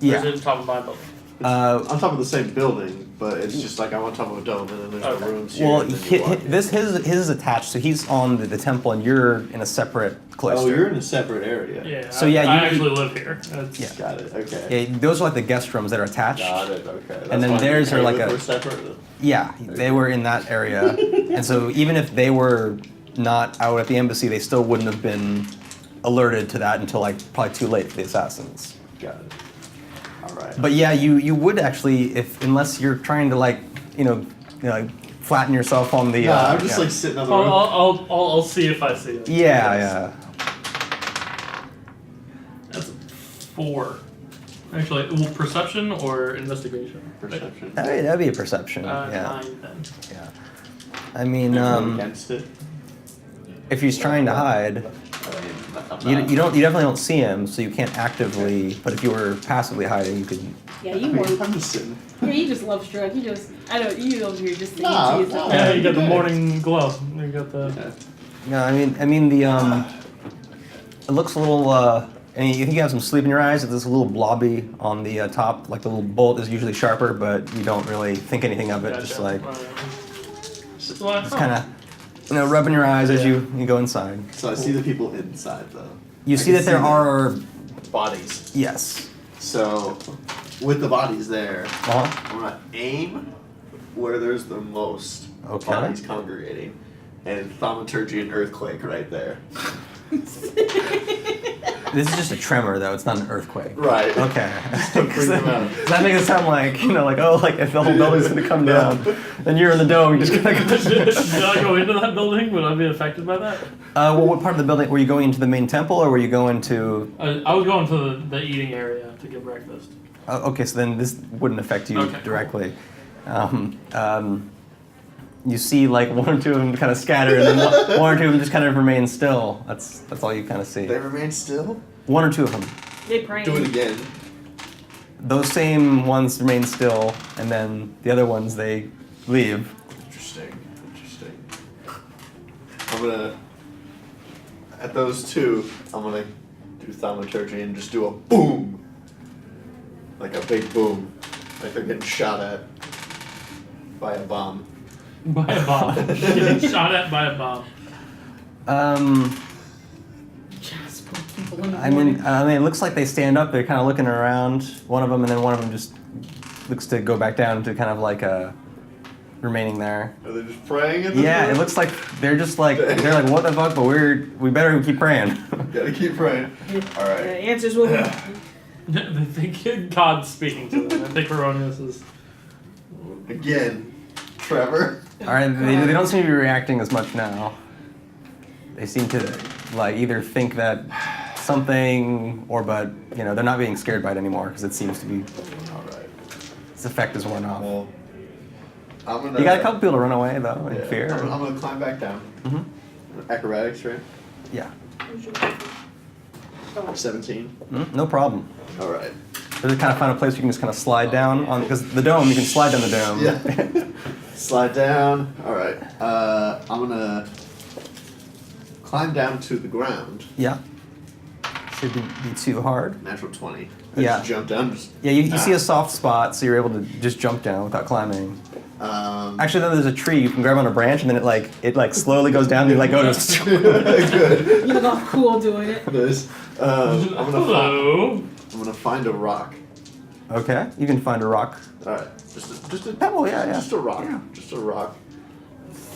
Speaker 4: Or is
Speaker 1: Yeah.
Speaker 4: it on top of my building?
Speaker 3: on top of the same building, but it's just like I'm on top of a dome and then there's
Speaker 4: Okay.
Speaker 3: no rooms here.
Speaker 1: Well,
Speaker 3: and then you walk in.
Speaker 1: his is attached, so he's on the temple, and you're in a separate cloister.
Speaker 3: Oh, you're in a separate area.
Speaker 4: Yeah.
Speaker 1: So,
Speaker 4: I,
Speaker 1: yeah,
Speaker 4: I
Speaker 1: you-
Speaker 4: actually live here. That's,
Speaker 1: Yeah.
Speaker 3: Got it. Okay.
Speaker 1: Yeah, those are like the guest rooms that are attached.
Speaker 3: Got it. Okay. That's
Speaker 1: And then
Speaker 3: why
Speaker 1: theirs
Speaker 3: you
Speaker 1: are like
Speaker 3: Heiveth
Speaker 1: a-
Speaker 3: were separate.
Speaker 1: Yeah, they were in that area, and so even if they were not out at the embassy, they still wouldn't have been alerted to that until like probably too late for the assassins.
Speaker 3: Got it. All right.
Speaker 1: But yeah, you would actually, unless you're trying to like flatten yourself on the.
Speaker 3: Yeah, I'm just
Speaker 1: yeah.
Speaker 3: like sitting on the
Speaker 4: I'll,
Speaker 3: roof.
Speaker 4: I'll see if I see it.
Speaker 1: Yeah.
Speaker 4: That's 4. Actually, well, perception or investigation?
Speaker 3: Perception.
Speaker 1: That'd be a perception.
Speaker 4: Uh,
Speaker 1: yeah.
Speaker 4: 9 then.
Speaker 1: Yeah. I mean,
Speaker 3: Against it.
Speaker 1: if he's trying to hide, you definitely don't see him, so you can't actively. But if you were passively hiding, you could.
Speaker 2: Yeah, you were.
Speaker 3: I'm just sitting.
Speaker 2: Yeah, you just love Shrug. You over here just thinking
Speaker 3: Nah,
Speaker 2: to yourself.
Speaker 4: Yeah, you got the morning glow. You got the.
Speaker 1: No, I mean the it looks a little. And you think you have some sleep in your eyes. There's a little blobby on the top, like the little bolt is usually sharper, but you don't really think anything of it.
Speaker 4: Gotcha.
Speaker 1: Just like
Speaker 4: Well,
Speaker 1: just kind of rubbing your eyes as you go inside.
Speaker 3: So I see the people inside though.
Speaker 1: You
Speaker 3: I
Speaker 1: see
Speaker 3: can
Speaker 1: that there
Speaker 3: them.
Speaker 1: are
Speaker 3: Bodies.
Speaker 1: yes.
Speaker 3: So with the bodies there,
Speaker 1: Uh-huh.
Speaker 3: I'm gonna aim where there's the most
Speaker 1: Okay.
Speaker 3: bodies congregating, and thaumaturgy and earthquake right there.
Speaker 1: This is just a tremor, though. It's not an earthquake.
Speaker 3: Right.
Speaker 1: Okay.
Speaker 3: To bring them out.
Speaker 1: Does that make it sound like like if the whole building's gonna come down, then you're in the dome. You just gotta go.
Speaker 4: Did I go into that building? Would I be affected by that?
Speaker 1: Well, what part of the building were you going into the main temple, or were you going to?
Speaker 4: I was going to the eating area to get breakfast.
Speaker 1: Okay, so then this wouldn't affect you
Speaker 4: Okay, cool.
Speaker 1: directly. You see like one or two of them kind of scatter, and then one or two of them just kind of remain still. That's all you kind of see.
Speaker 3: They remain still.
Speaker 1: One or two of them.
Speaker 2: They praying.
Speaker 3: Do it again.
Speaker 1: Those same ones remain still, and then the other ones they leave.
Speaker 3: Interesting. I'm gonna at those two. I'm gonna do thaumaturgy and just do a boom, like a big boom, like they're getting shot at by a bomb.
Speaker 4: By a bomb. Getting shot at by a bomb.
Speaker 6: Just put people in the
Speaker 1: I
Speaker 6: morning.
Speaker 1: mean, it looks like they stand up. They're kind of looking around. One of them, and then one of them just looks to go back down to kind of like remaining there.
Speaker 3: Are they just praying at this
Speaker 1: Yeah,
Speaker 3: point?
Speaker 1: it looks like they're like what the fuck, but we better keep praying.
Speaker 3: Gotta keep praying. All
Speaker 2: The
Speaker 3: right.
Speaker 2: answers will be.
Speaker 4: They think God's speaking to them. I think Erroneous is.
Speaker 3: Again, Trevor.
Speaker 1: All right, they don't seem to be reacting as much now. They seem to like either think that something but they're not being scared by it anymore because it seems to be
Speaker 3: All right.
Speaker 1: its effect is worn off.
Speaker 3: Well, I'm gonna.
Speaker 1: You got a couple people to run away though in
Speaker 3: Yeah,
Speaker 1: fear.
Speaker 3: I'm gonna climb back down.
Speaker 1: Mhm.
Speaker 3: Acrobatics, right?
Speaker 1: Yeah,
Speaker 3: 17.
Speaker 1: no problem.
Speaker 3: All right.
Speaker 1: There's kind of find a place you can just kind of slide down on because the dome you can slide down the dome.
Speaker 3: Yeah. Slide down. All right. I'm gonna climb down to the ground.
Speaker 1: Yeah. Shouldn't be too hard.
Speaker 3: Natural 20.
Speaker 1: Yeah.
Speaker 3: Just jump down.
Speaker 1: Yeah, you see a soft spot, so you're able to just jump down without climbing. Actually, then there's a tree you can grab on a branch, and then it slowly goes down. And you go to.
Speaker 3: Good.
Speaker 2: You look all cool doing it.
Speaker 3: Nice.
Speaker 4: Hello.
Speaker 3: I'm gonna find a rock.
Speaker 1: Okay, you can find a rock.
Speaker 3: All right. Just a
Speaker 1: Pebble, yeah.
Speaker 3: Just a rock.
Speaker 1: Yeah.
Speaker 3: Just a rock.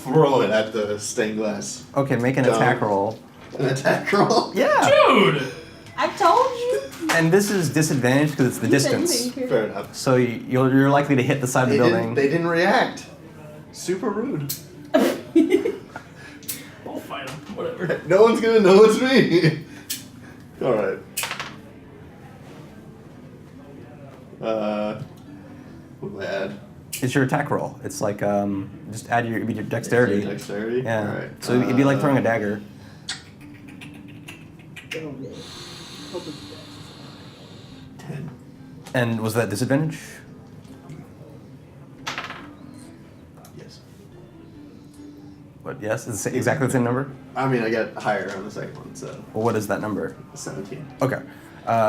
Speaker 3: Throw it at the stained glass.
Speaker 1: Okay, make an
Speaker 3: Dome.
Speaker 1: attack roll.
Speaker 3: An attack roll?
Speaker 1: Yeah.
Speaker 4: Dude!
Speaker 2: I told you.
Speaker 1: And this is disadvantaged because it's the distance.
Speaker 3: Fair enough.
Speaker 1: So you're likely to hit the side of the building.
Speaker 3: They didn't react. Super rude.
Speaker 4: I'll fight him. Whatever.
Speaker 3: No one's gonna know it's me. Alright. What do I add?
Speaker 1: It's your attack roll. It's like just add your dexterity.
Speaker 3: Dexterity?
Speaker 1: Yeah.
Speaker 3: Alright.
Speaker 1: So it'd be like throwing a dagger.
Speaker 3: 10.
Speaker 1: And was that disadvantage?
Speaker 3: Yes.
Speaker 1: What? Yes, it's exactly the same number.
Speaker 3: I mean, I got higher on the second one, so
Speaker 1: Well, what is that number?
Speaker 3: 17.
Speaker 1: Okay.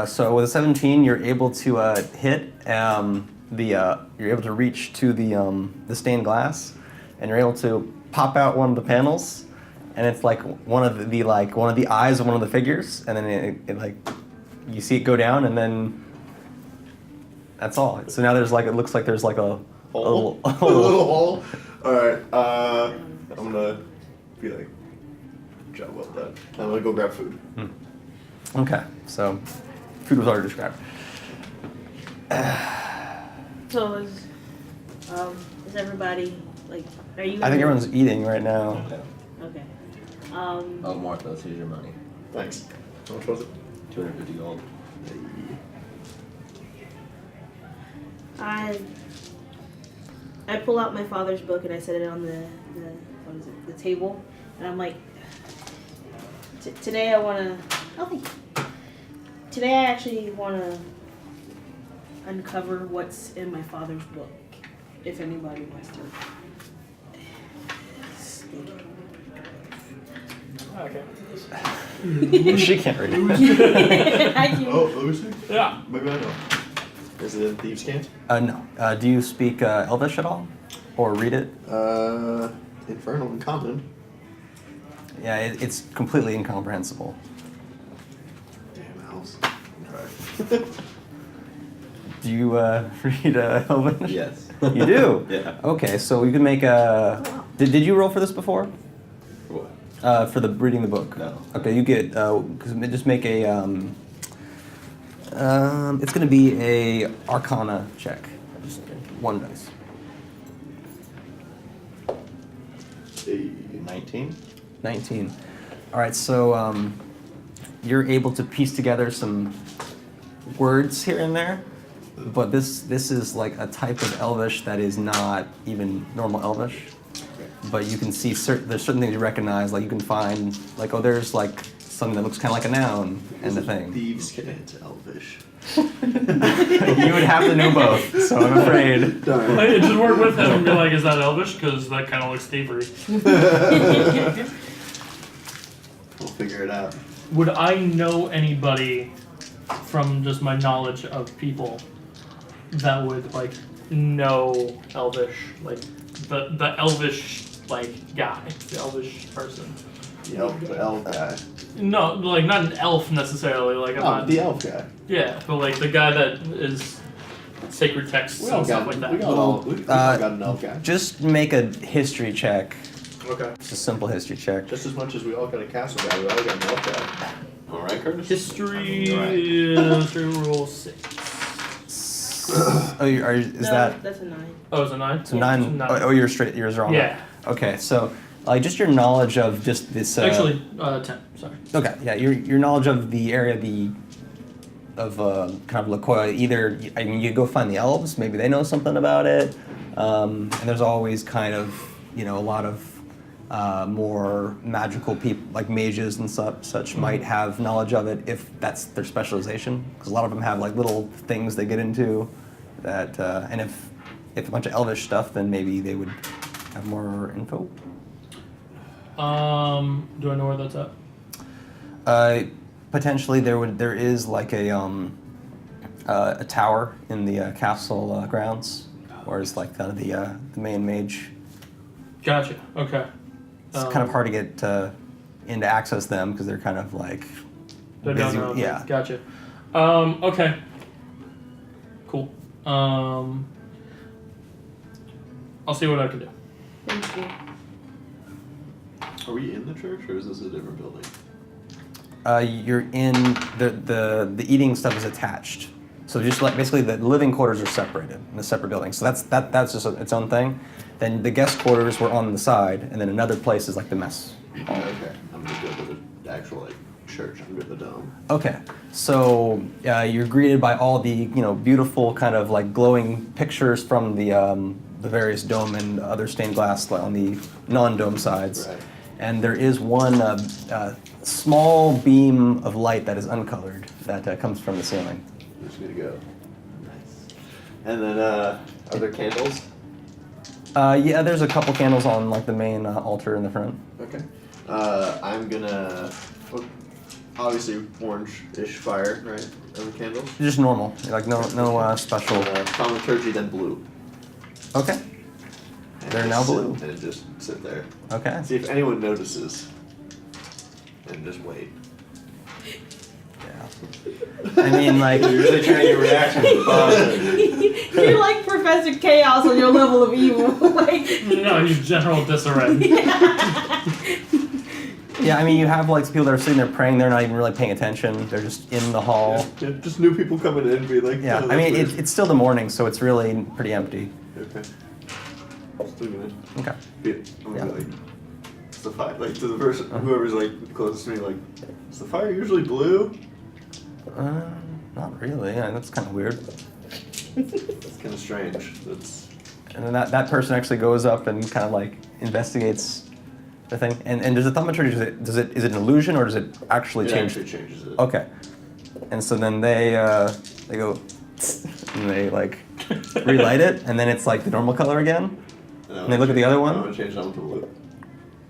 Speaker 1: So with a 17, you're able to hit you're able to reach to the stained glass, and you're able to pop out one of the panels, and it's like one of the eyes of one of the figures, and then it like you see it go down, and then that's all. So now there's like it looks like there's like a
Speaker 3: Hole?
Speaker 1: a
Speaker 3: A little hole? Alright, I'm gonna be like, job well done. I'm gonna go grab food.
Speaker 1: Okay. So food was already described.
Speaker 2: So is everybody like? Are you?
Speaker 1: I think everyone's eating right now.
Speaker 2: Okay.
Speaker 5: Oh, Morthos, here's your money.
Speaker 3: Thanks. How much was it?
Speaker 5: 250 gold.
Speaker 2: I pull out my father's book and I set it on the what is it, the table, and I'm like, today I wanna. Oh, thank you. Today I actually wanna uncover what's in my father's book. If anybody wants to.
Speaker 4: Okay.
Speaker 1: She can't read.
Speaker 2: I can.
Speaker 3: Oh, let me see.
Speaker 4: Yeah.
Speaker 3: Maybe I know. Is it Thieves' Cant?
Speaker 1: No. Do you speak Elvish at all, or read it?
Speaker 3: Infernal and Common.
Speaker 1: Yeah, it's completely incomprehensible.
Speaker 3: Damn elves. Okay.
Speaker 1: Do you read Elvish?
Speaker 5: Yes.
Speaker 1: You do?
Speaker 5: Yeah.
Speaker 1: Okay, so we can make a. Did you roll for this before?
Speaker 5: What?
Speaker 1: For the reading the book?
Speaker 5: No.
Speaker 1: Okay, you get. Just make a. It's going to be a Arcana check. Just one dice.
Speaker 5: 19?
Speaker 1: 19. All right, so you're able to piece together some words here and there, but this is like a type of Elvish that is not even normal Elvish. But you can see there's certain things you recognize, like you can find like, oh, there's like something that looks kind of like a noun and a thing.
Speaker 3: Thieves' Cant, Elvish.
Speaker 1: You would have to know both, so I'm afraid.
Speaker 3: Darn.
Speaker 4: Like, just work with him and be like, is that Elvish? Because that kind of looks thievery.
Speaker 3: We'll figure it out.
Speaker 4: Would I know anybody from just my knowledge of people that would like know Elvish, like the Elvish like guy, the Elvish person?
Speaker 3: The elf guy.
Speaker 4: No, like not an elf necessarily. Like I'm not.
Speaker 3: The elf guy.
Speaker 4: Yeah, but like the guy that is sacred texts
Speaker 3: We all
Speaker 4: and stuff
Speaker 3: got,
Speaker 4: like that.
Speaker 3: we all got an elf guy.
Speaker 1: Just make a history check.
Speaker 3: Okay.
Speaker 1: Just a simple history check.
Speaker 3: Just as much as we all got a castle guy, we all got an elf guy. Alright, Kurtis?
Speaker 4: History,
Speaker 3: Alright.
Speaker 4: history roll 6.
Speaker 1: Oh, is that?
Speaker 2: That's a 9.
Speaker 4: Oh, it's a 9.
Speaker 1: So 9. Oh, you're straight. Yours wrong.
Speaker 4: Yeah.
Speaker 1: Okay, so like just your knowledge of just this.
Speaker 4: Actually, 10. Sorry.
Speaker 1: Okay, yeah, your knowledge of the area, of kind of Lakoya. Either I mean, you go find the elves. Maybe they know something about it. And there's always kind of a lot of more magical people, like mages and such, might have knowledge of it if that's their specialization. Because a lot of them have like little things they get into that, and if a bunch of elvish stuff, then maybe they would have more info.
Speaker 4: Do I know where that's at?
Speaker 1: Potentially, there is like a tower in the castle grounds, or is like kind of the main mage.
Speaker 4: Gotcha. Okay.
Speaker 1: It's kind of hard to get in to access them because they're kind of like
Speaker 4: They
Speaker 1: busy.
Speaker 4: don't know.
Speaker 1: Yeah.
Speaker 4: Gotcha. Okay. Cool. I'll see what I can do.
Speaker 2: Thank you.
Speaker 3: Are we in the church or is this a different building?
Speaker 1: You're in the eating stuff is attached. So just like basically the living quarters are separated in a separate building. So that's just its own thing. Then the guest quarters were on the side, and then another place is like the mess.
Speaker 3: Okay. I'm gonna go to the actual like church under the dome.
Speaker 1: Okay, so you're greeted by all the beautiful kind of like glowing pictures from the various dome and other stained glass on the non-dome sides.
Speaker 3: Right.
Speaker 1: And there is one small beam of light that is uncolored that comes from the ceiling.
Speaker 3: I'm just gonna go. Nice. And then, are there candles?
Speaker 1: Yeah, there's a couple candles on like the main altar in the front.
Speaker 3: Okay. I'm gonna. Well, obviously, orange-ish fire, right? On the candles.
Speaker 1: Just normal, like no special.
Speaker 3: Thaumaturgy, then blue.
Speaker 1: Okay,
Speaker 3: And
Speaker 1: they're
Speaker 3: just
Speaker 1: now
Speaker 3: sit-
Speaker 1: blue.
Speaker 3: And just sit there.
Speaker 1: Okay.
Speaker 3: See if anyone notices. And just wait.
Speaker 1: Yeah. I mean, like.
Speaker 3: You're really trying to get reaction to the boss.
Speaker 2: You're like Professor Chaos on your level of evil. Like.
Speaker 4: No, you general disarray.
Speaker 1: Yeah, I mean, you have like people that are sitting there praying. They're not even really paying attention. They're just in the hall.
Speaker 3: Yeah, just new people coming in and be like,
Speaker 1: Yeah,
Speaker 3: "Oh,
Speaker 1: I mean,
Speaker 3: that's
Speaker 1: it's still the morning, so it's really pretty empty.
Speaker 3: weird." Okay. Still gonna
Speaker 1: Okay.
Speaker 3: I'm gonna be like, is the fire, like, to the person, whoever's like closest to me, like, is the fire usually blue?
Speaker 1: Not really. Yeah, that's kind of weird.
Speaker 3: That's kind of strange. That's.
Speaker 1: And then that person actually goes up and kind of like investigates the thing. And does the thaumaturgy, is it an illusion or does it actually
Speaker 3: It
Speaker 1: change?
Speaker 3: actually changes it.
Speaker 1: Okay. And so then they go and they like relight it, and then it's like the normal color again. And they look at the other one?
Speaker 3: I'm gonna change that one to blue.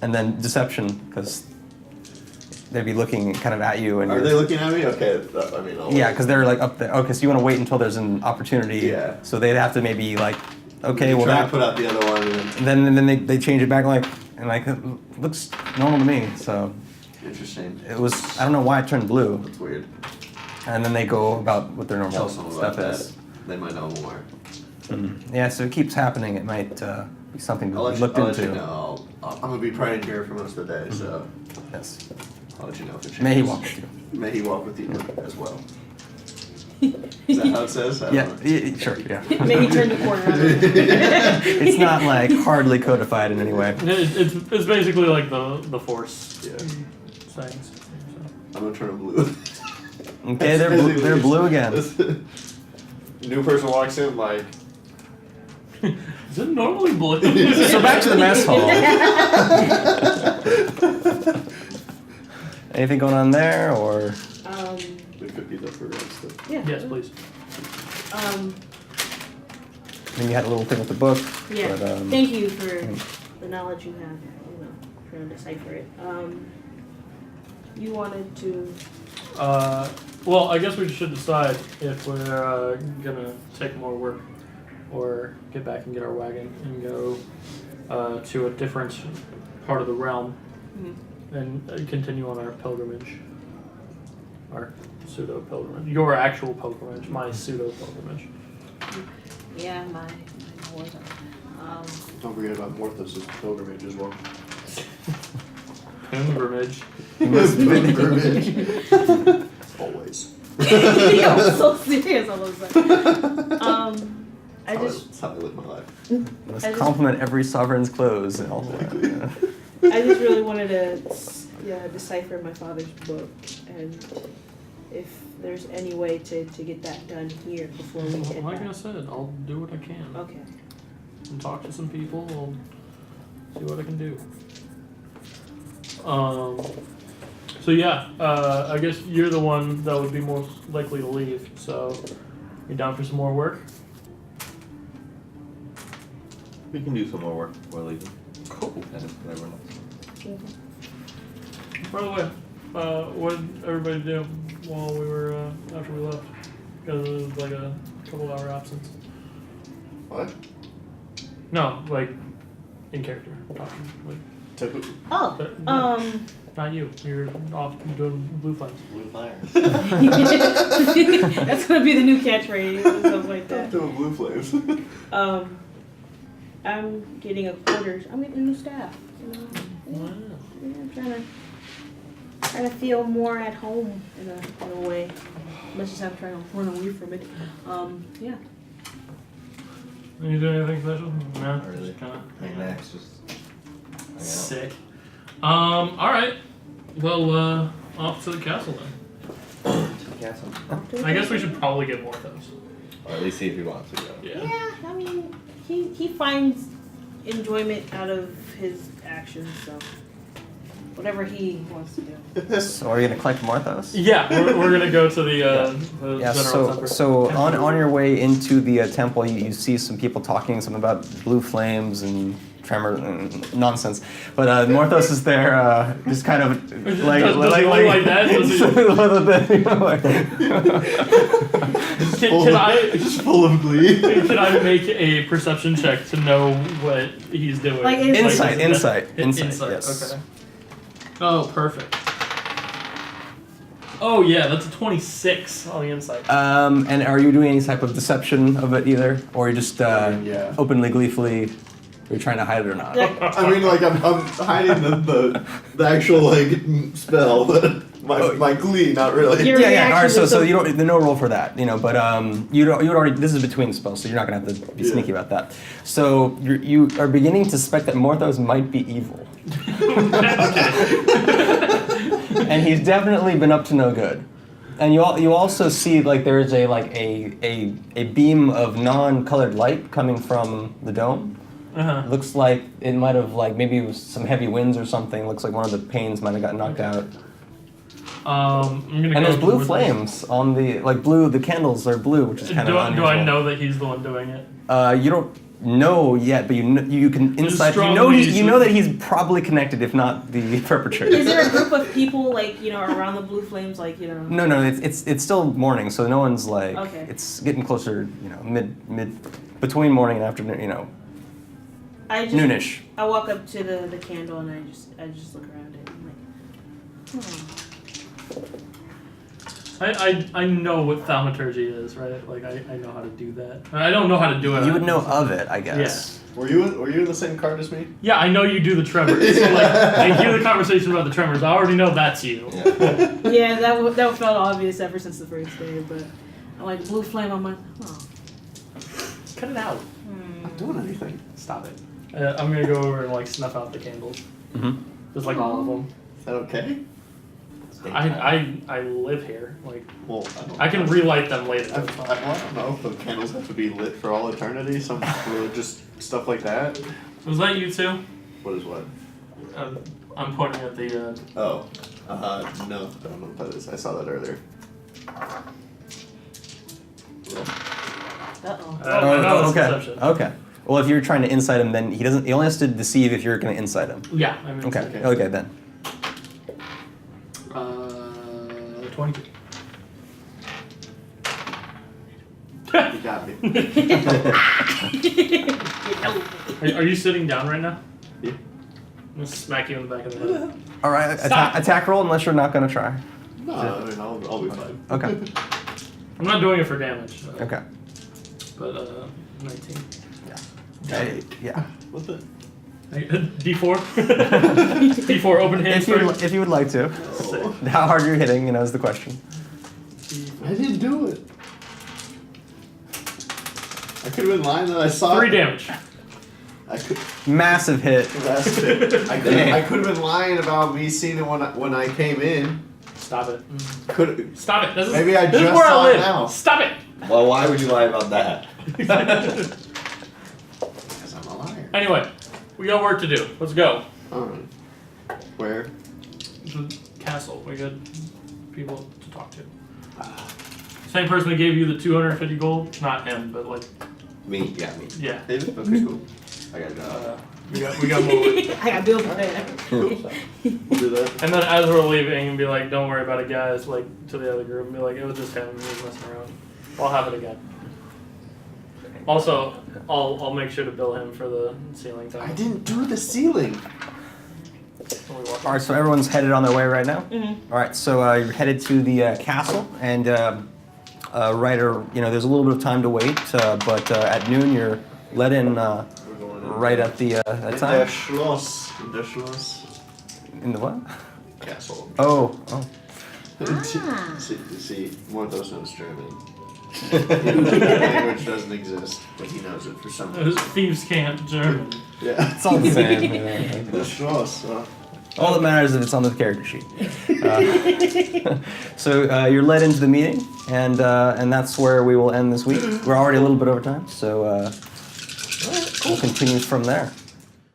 Speaker 1: And then deception, because they'd be looking kind of at you. And
Speaker 3: Are
Speaker 1: you're-
Speaker 3: they looking at me? Okay, I mean, I'll
Speaker 1: Yeah,
Speaker 3: wait.
Speaker 1: because they're like up there. Okay, so you want to wait until there's an opportunity.
Speaker 3: Yeah.
Speaker 1: So they'd have to maybe like, okay,
Speaker 3: You
Speaker 1: well
Speaker 3: try
Speaker 1: that.
Speaker 3: to put out the other one, and then,
Speaker 1: And then they change it back like, and like it looks normal to me. So
Speaker 3: interesting.
Speaker 1: it was, I don't know why it turned blue.
Speaker 3: That's weird.
Speaker 1: And then they go about what their normal
Speaker 3: Tell someone about
Speaker 1: stuff
Speaker 3: that.
Speaker 1: is.
Speaker 3: They might know more.
Speaker 1: Yeah, so it keeps happening. It might be something to
Speaker 3: I'll
Speaker 1: be
Speaker 3: let you,
Speaker 1: looked
Speaker 3: I'll
Speaker 1: into.
Speaker 3: let you know. I'm gonna be praying here for most of the day, so
Speaker 1: Yes.
Speaker 3: I'll let you know if it changes.
Speaker 1: May he walk with you.
Speaker 3: May he walk with you as well. Is that how it says? I don't
Speaker 1: Yeah,
Speaker 3: know.
Speaker 1: sure, yeah.
Speaker 2: Maybe turn the corner.
Speaker 1: It's not like hardly codified in any way.
Speaker 4: It's basically like the force
Speaker 3: Yeah.
Speaker 4: sayings. So.
Speaker 3: I'm gonna turn them blue.
Speaker 1: Okay, they're blue again.
Speaker 3: New person walks in like,
Speaker 4: Is it normally blue?
Speaker 1: So back to the mess hall. Anything going on there, or?
Speaker 3: we could be the first.
Speaker 2: Yeah.
Speaker 4: Yes, please.
Speaker 1: I mean, you had a little thing with the book.
Speaker 2: Yeah.
Speaker 1: But,
Speaker 2: Thank you for the knowledge you have. Trying to decipher it. You wanted to.
Speaker 4: Well, I guess we should decide if we're gonna take more work or get back and get our wagon and go to a different part of the realm and continue on our pilgrimage. Our pseudo pilgrimage. Your actual pilgrimage, my pseudo pilgrimage.
Speaker 2: Yeah, my boys are.
Speaker 3: Don't forget about Morthos' pilgrimage as well.
Speaker 4: Pilgrimage.
Speaker 3: Pilgrimage. Always.
Speaker 2: I'm so serious all of a sudden. I just
Speaker 3: That's how I live my life.
Speaker 1: let's compliment every sovereign's clothes and all that. Yeah.
Speaker 2: I just really wanted to decipher my father's book, and if there's any way to get that done here before we head
Speaker 4: Like I
Speaker 2: back.
Speaker 4: said, I'll do what I can.
Speaker 2: Okay.
Speaker 4: And talk to some people. I'll see what I can do. So yeah, I guess you're the one that would be most likely to leave. So, you down for some more work?
Speaker 5: We can do some more work before leaving.
Speaker 4: Cool.
Speaker 5: And whatever else.
Speaker 4: By the way, what did everybody do while we were after we left? Because it was like a couple-hour absence.
Speaker 3: What?
Speaker 4: No, like in character. I'm talking like
Speaker 2: Oh,
Speaker 4: not you. You're off doing blue flames.
Speaker 3: Blue fire.
Speaker 2: that's gonna be the new catchphrase and stuff like
Speaker 3: I'm
Speaker 2: that.
Speaker 3: doing blue flames.
Speaker 2: I'm getting a quarters. I'm getting a new staff. You know?
Speaker 4: Wow.
Speaker 2: Yeah, I'm trying to trying to feel more at home in a way. Much as I'm trying to run away from it. Yeah.
Speaker 4: You do anything special? No,
Speaker 5: Not really.
Speaker 4: just kind of
Speaker 5: Max just. hang out.
Speaker 4: sick. All right. Well, off to the castle then.
Speaker 5: Yeah, some-
Speaker 4: I guess we should probably get Morthos.
Speaker 5: Or at least see if he wants to go.
Speaker 4: Yeah.
Speaker 2: Yeah, I mean, he finds enjoyment out of his actions, so whatever he wants to do.
Speaker 1: So are you gonna collect Morthos?
Speaker 4: Yeah, we're gonna go to the
Speaker 1: Yeah. Yeah.
Speaker 4: general temple.
Speaker 1: So on your way into the temple, you see some people talking something about blue flames and tremor and nonsense. But Morthos is there, just kind of like
Speaker 4: Does he look like that? Does he- Can I
Speaker 3: Just full of glee.
Speaker 4: can I make a perception check to know what he's doing?
Speaker 2: Like,
Speaker 1: Insight,
Speaker 4: is
Speaker 1: insight,
Speaker 4: that-
Speaker 1: insight, yes.
Speaker 4: Okay. Oh, perfect. Oh yeah, that's a 26 on the insight.
Speaker 1: And are you doing any type of deception of it either, or you just
Speaker 3: Yeah.
Speaker 1: openly, gleefully, you're trying to hide it or not?
Speaker 3: I mean, like I'm hiding the actual like spell, but my glee, not really.
Speaker 2: Your
Speaker 1: Yeah, yeah. All right.
Speaker 2: reaction
Speaker 1: So,
Speaker 2: is
Speaker 1: so
Speaker 2: so-
Speaker 1: you don't. There's no roll for that, But you would already. This is between spells, so you're not gonna have to be
Speaker 3: Yeah.
Speaker 1: sneaky about that. So you are beginning to suspect that Morthos might be evil, and he's definitely been up to no good. And you also see like there's a beam of non-colored light coming from the dome.
Speaker 4: Uh-huh.
Speaker 1: Looks like it might have maybe it was some heavy winds or something. Looks like one of the panes might have gotten knocked out.
Speaker 4: I'm gonna.
Speaker 1: And
Speaker 4: go
Speaker 1: there's blue
Speaker 4: with-
Speaker 1: flames on the blue. The candles are blue, which is kind of
Speaker 4: Do
Speaker 1: unusual.
Speaker 4: I know that he's the one doing it?
Speaker 1: You don't know yet, but you can
Speaker 4: There's
Speaker 1: insight.
Speaker 4: strong
Speaker 1: You know
Speaker 4: leads.
Speaker 1: you know that he's probably connected, if not the perpetrator.
Speaker 2: Is there a group of people around the blue flames,
Speaker 1: No, it's still morning, so no one's
Speaker 2: Okay.
Speaker 1: it's getting closer. mid between morning and afternoon.
Speaker 2: I just
Speaker 1: Noonish.
Speaker 2: I walk up to the candle and I just look around it. I'm like,
Speaker 4: I know what thaumaturgy is, right? Like I know how to do that. I don't know how to do it.
Speaker 1: You would know of it, I guess.
Speaker 3: Were you in the same cart as me?
Speaker 4: Yeah, I know you do the tremors. So like, I hear the conversation about the tremors. I already know that's you.
Speaker 5: Yeah.
Speaker 2: yeah, that felt obvious ever since the first day, but I'm like blue flame. I'm like, oh.
Speaker 4: Cut it out.
Speaker 3: Not doing anything.
Speaker 4: Stop it. I'm gonna go over and snuff out the candles.
Speaker 1: Mm-hmm.
Speaker 4: Just all of them.
Speaker 3: Is that okay?
Speaker 4: I live here.
Speaker 3: Well,
Speaker 4: I can relight them later.
Speaker 3: I don't know if the candles have to be lit for all eternity. Some religious stuff like that.
Speaker 4: Was that you too?
Speaker 3: What is what?
Speaker 4: I'm pointing at the.
Speaker 3: Oh. No, I don't know what that is. I saw that earlier.
Speaker 2: Uh-oh.
Speaker 4: I know it's
Speaker 1: okay.
Speaker 4: deception.
Speaker 1: Okay. Well, if you're trying to incite him, then he doesn't. He only has to deceive if you're going to incite him.
Speaker 4: Yeah. I mean,
Speaker 1: Okay.
Speaker 3: Okay.
Speaker 1: Okay then.
Speaker 4: 22.
Speaker 3: You got me.
Speaker 4: Are you sitting down right now?
Speaker 3: Yeah.
Speaker 4: I'm gonna smack you in the back of the head.
Speaker 1: All right.
Speaker 4: Stop.
Speaker 1: Attack roll unless you're not going to try.
Speaker 3: No, I mean, I'll be fine.
Speaker 1: Okay.
Speaker 4: I'm not doing it for damage.
Speaker 1: Okay.
Speaker 4: But 19.
Speaker 1: Yeah.
Speaker 3: What the?
Speaker 4: D4. D4 open hand.
Speaker 1: If you would like to.
Speaker 3: Oh,
Speaker 1: How hard you're hitting, is the question.
Speaker 3: I didn't do it. I could have been lying that I saw
Speaker 4: 3
Speaker 3: it.
Speaker 4: damage.
Speaker 3: I could.
Speaker 1: Massive hit.
Speaker 3: That's it. I could have been lying about me seeing it when I came in.
Speaker 4: Stop it.
Speaker 3: Could.
Speaker 4: Stop it. This is,
Speaker 3: Maybe I
Speaker 4: this is
Speaker 3: just
Speaker 4: where
Speaker 3: saw
Speaker 4: I
Speaker 3: it
Speaker 4: live.
Speaker 3: now.
Speaker 4: Stop it.
Speaker 5: Well, why would you lie about that?
Speaker 3: Because I'm a liar.
Speaker 4: Anyway, we got work to do. Let's go.
Speaker 3: Alright. Where?
Speaker 4: The castle. We got people to talk to. Same person that gave you the 250 gold. Not him, but
Speaker 5: Me, yeah, me.
Speaker 4: yeah.
Speaker 3: David? Okay, cool.
Speaker 5: I got a job.
Speaker 4: We got more work.
Speaker 2: I got bills to pay.
Speaker 3: We'll do that.
Speaker 4: And then as we're leaving, and be like, "Don't worry about it, guys." To the other group, and be like, "It was just him. He was messing around. I'll have it again." Also, I'll make sure to bill him for the ceiling time.
Speaker 3: I didn't do the ceiling.
Speaker 4: When we walk
Speaker 1: All right. So everyone's headed on their way right now.
Speaker 2: Mm-hmm.
Speaker 1: All right. So you're headed to the castle, and there's a little bit of time to wait, but at noon you're let in.
Speaker 3: We're going in.
Speaker 1: Right at the that
Speaker 3: In
Speaker 1: time.
Speaker 3: der Schloss. In der Schloss.
Speaker 1: In the what?
Speaker 3: castle.
Speaker 1: Oh.
Speaker 3: See, Morthos knows German. That language doesn't exist, but he knows it for some
Speaker 4: Those
Speaker 3: reason.
Speaker 4: thieves can't German.
Speaker 3: Yeah.
Speaker 1: It's all the same. Yeah.
Speaker 3: That's gross.
Speaker 1: All that matters is if it's on the character sheet. So you're led into the meeting, and that's where we will end this week. We're already a little bit over time, so we'll continue from there.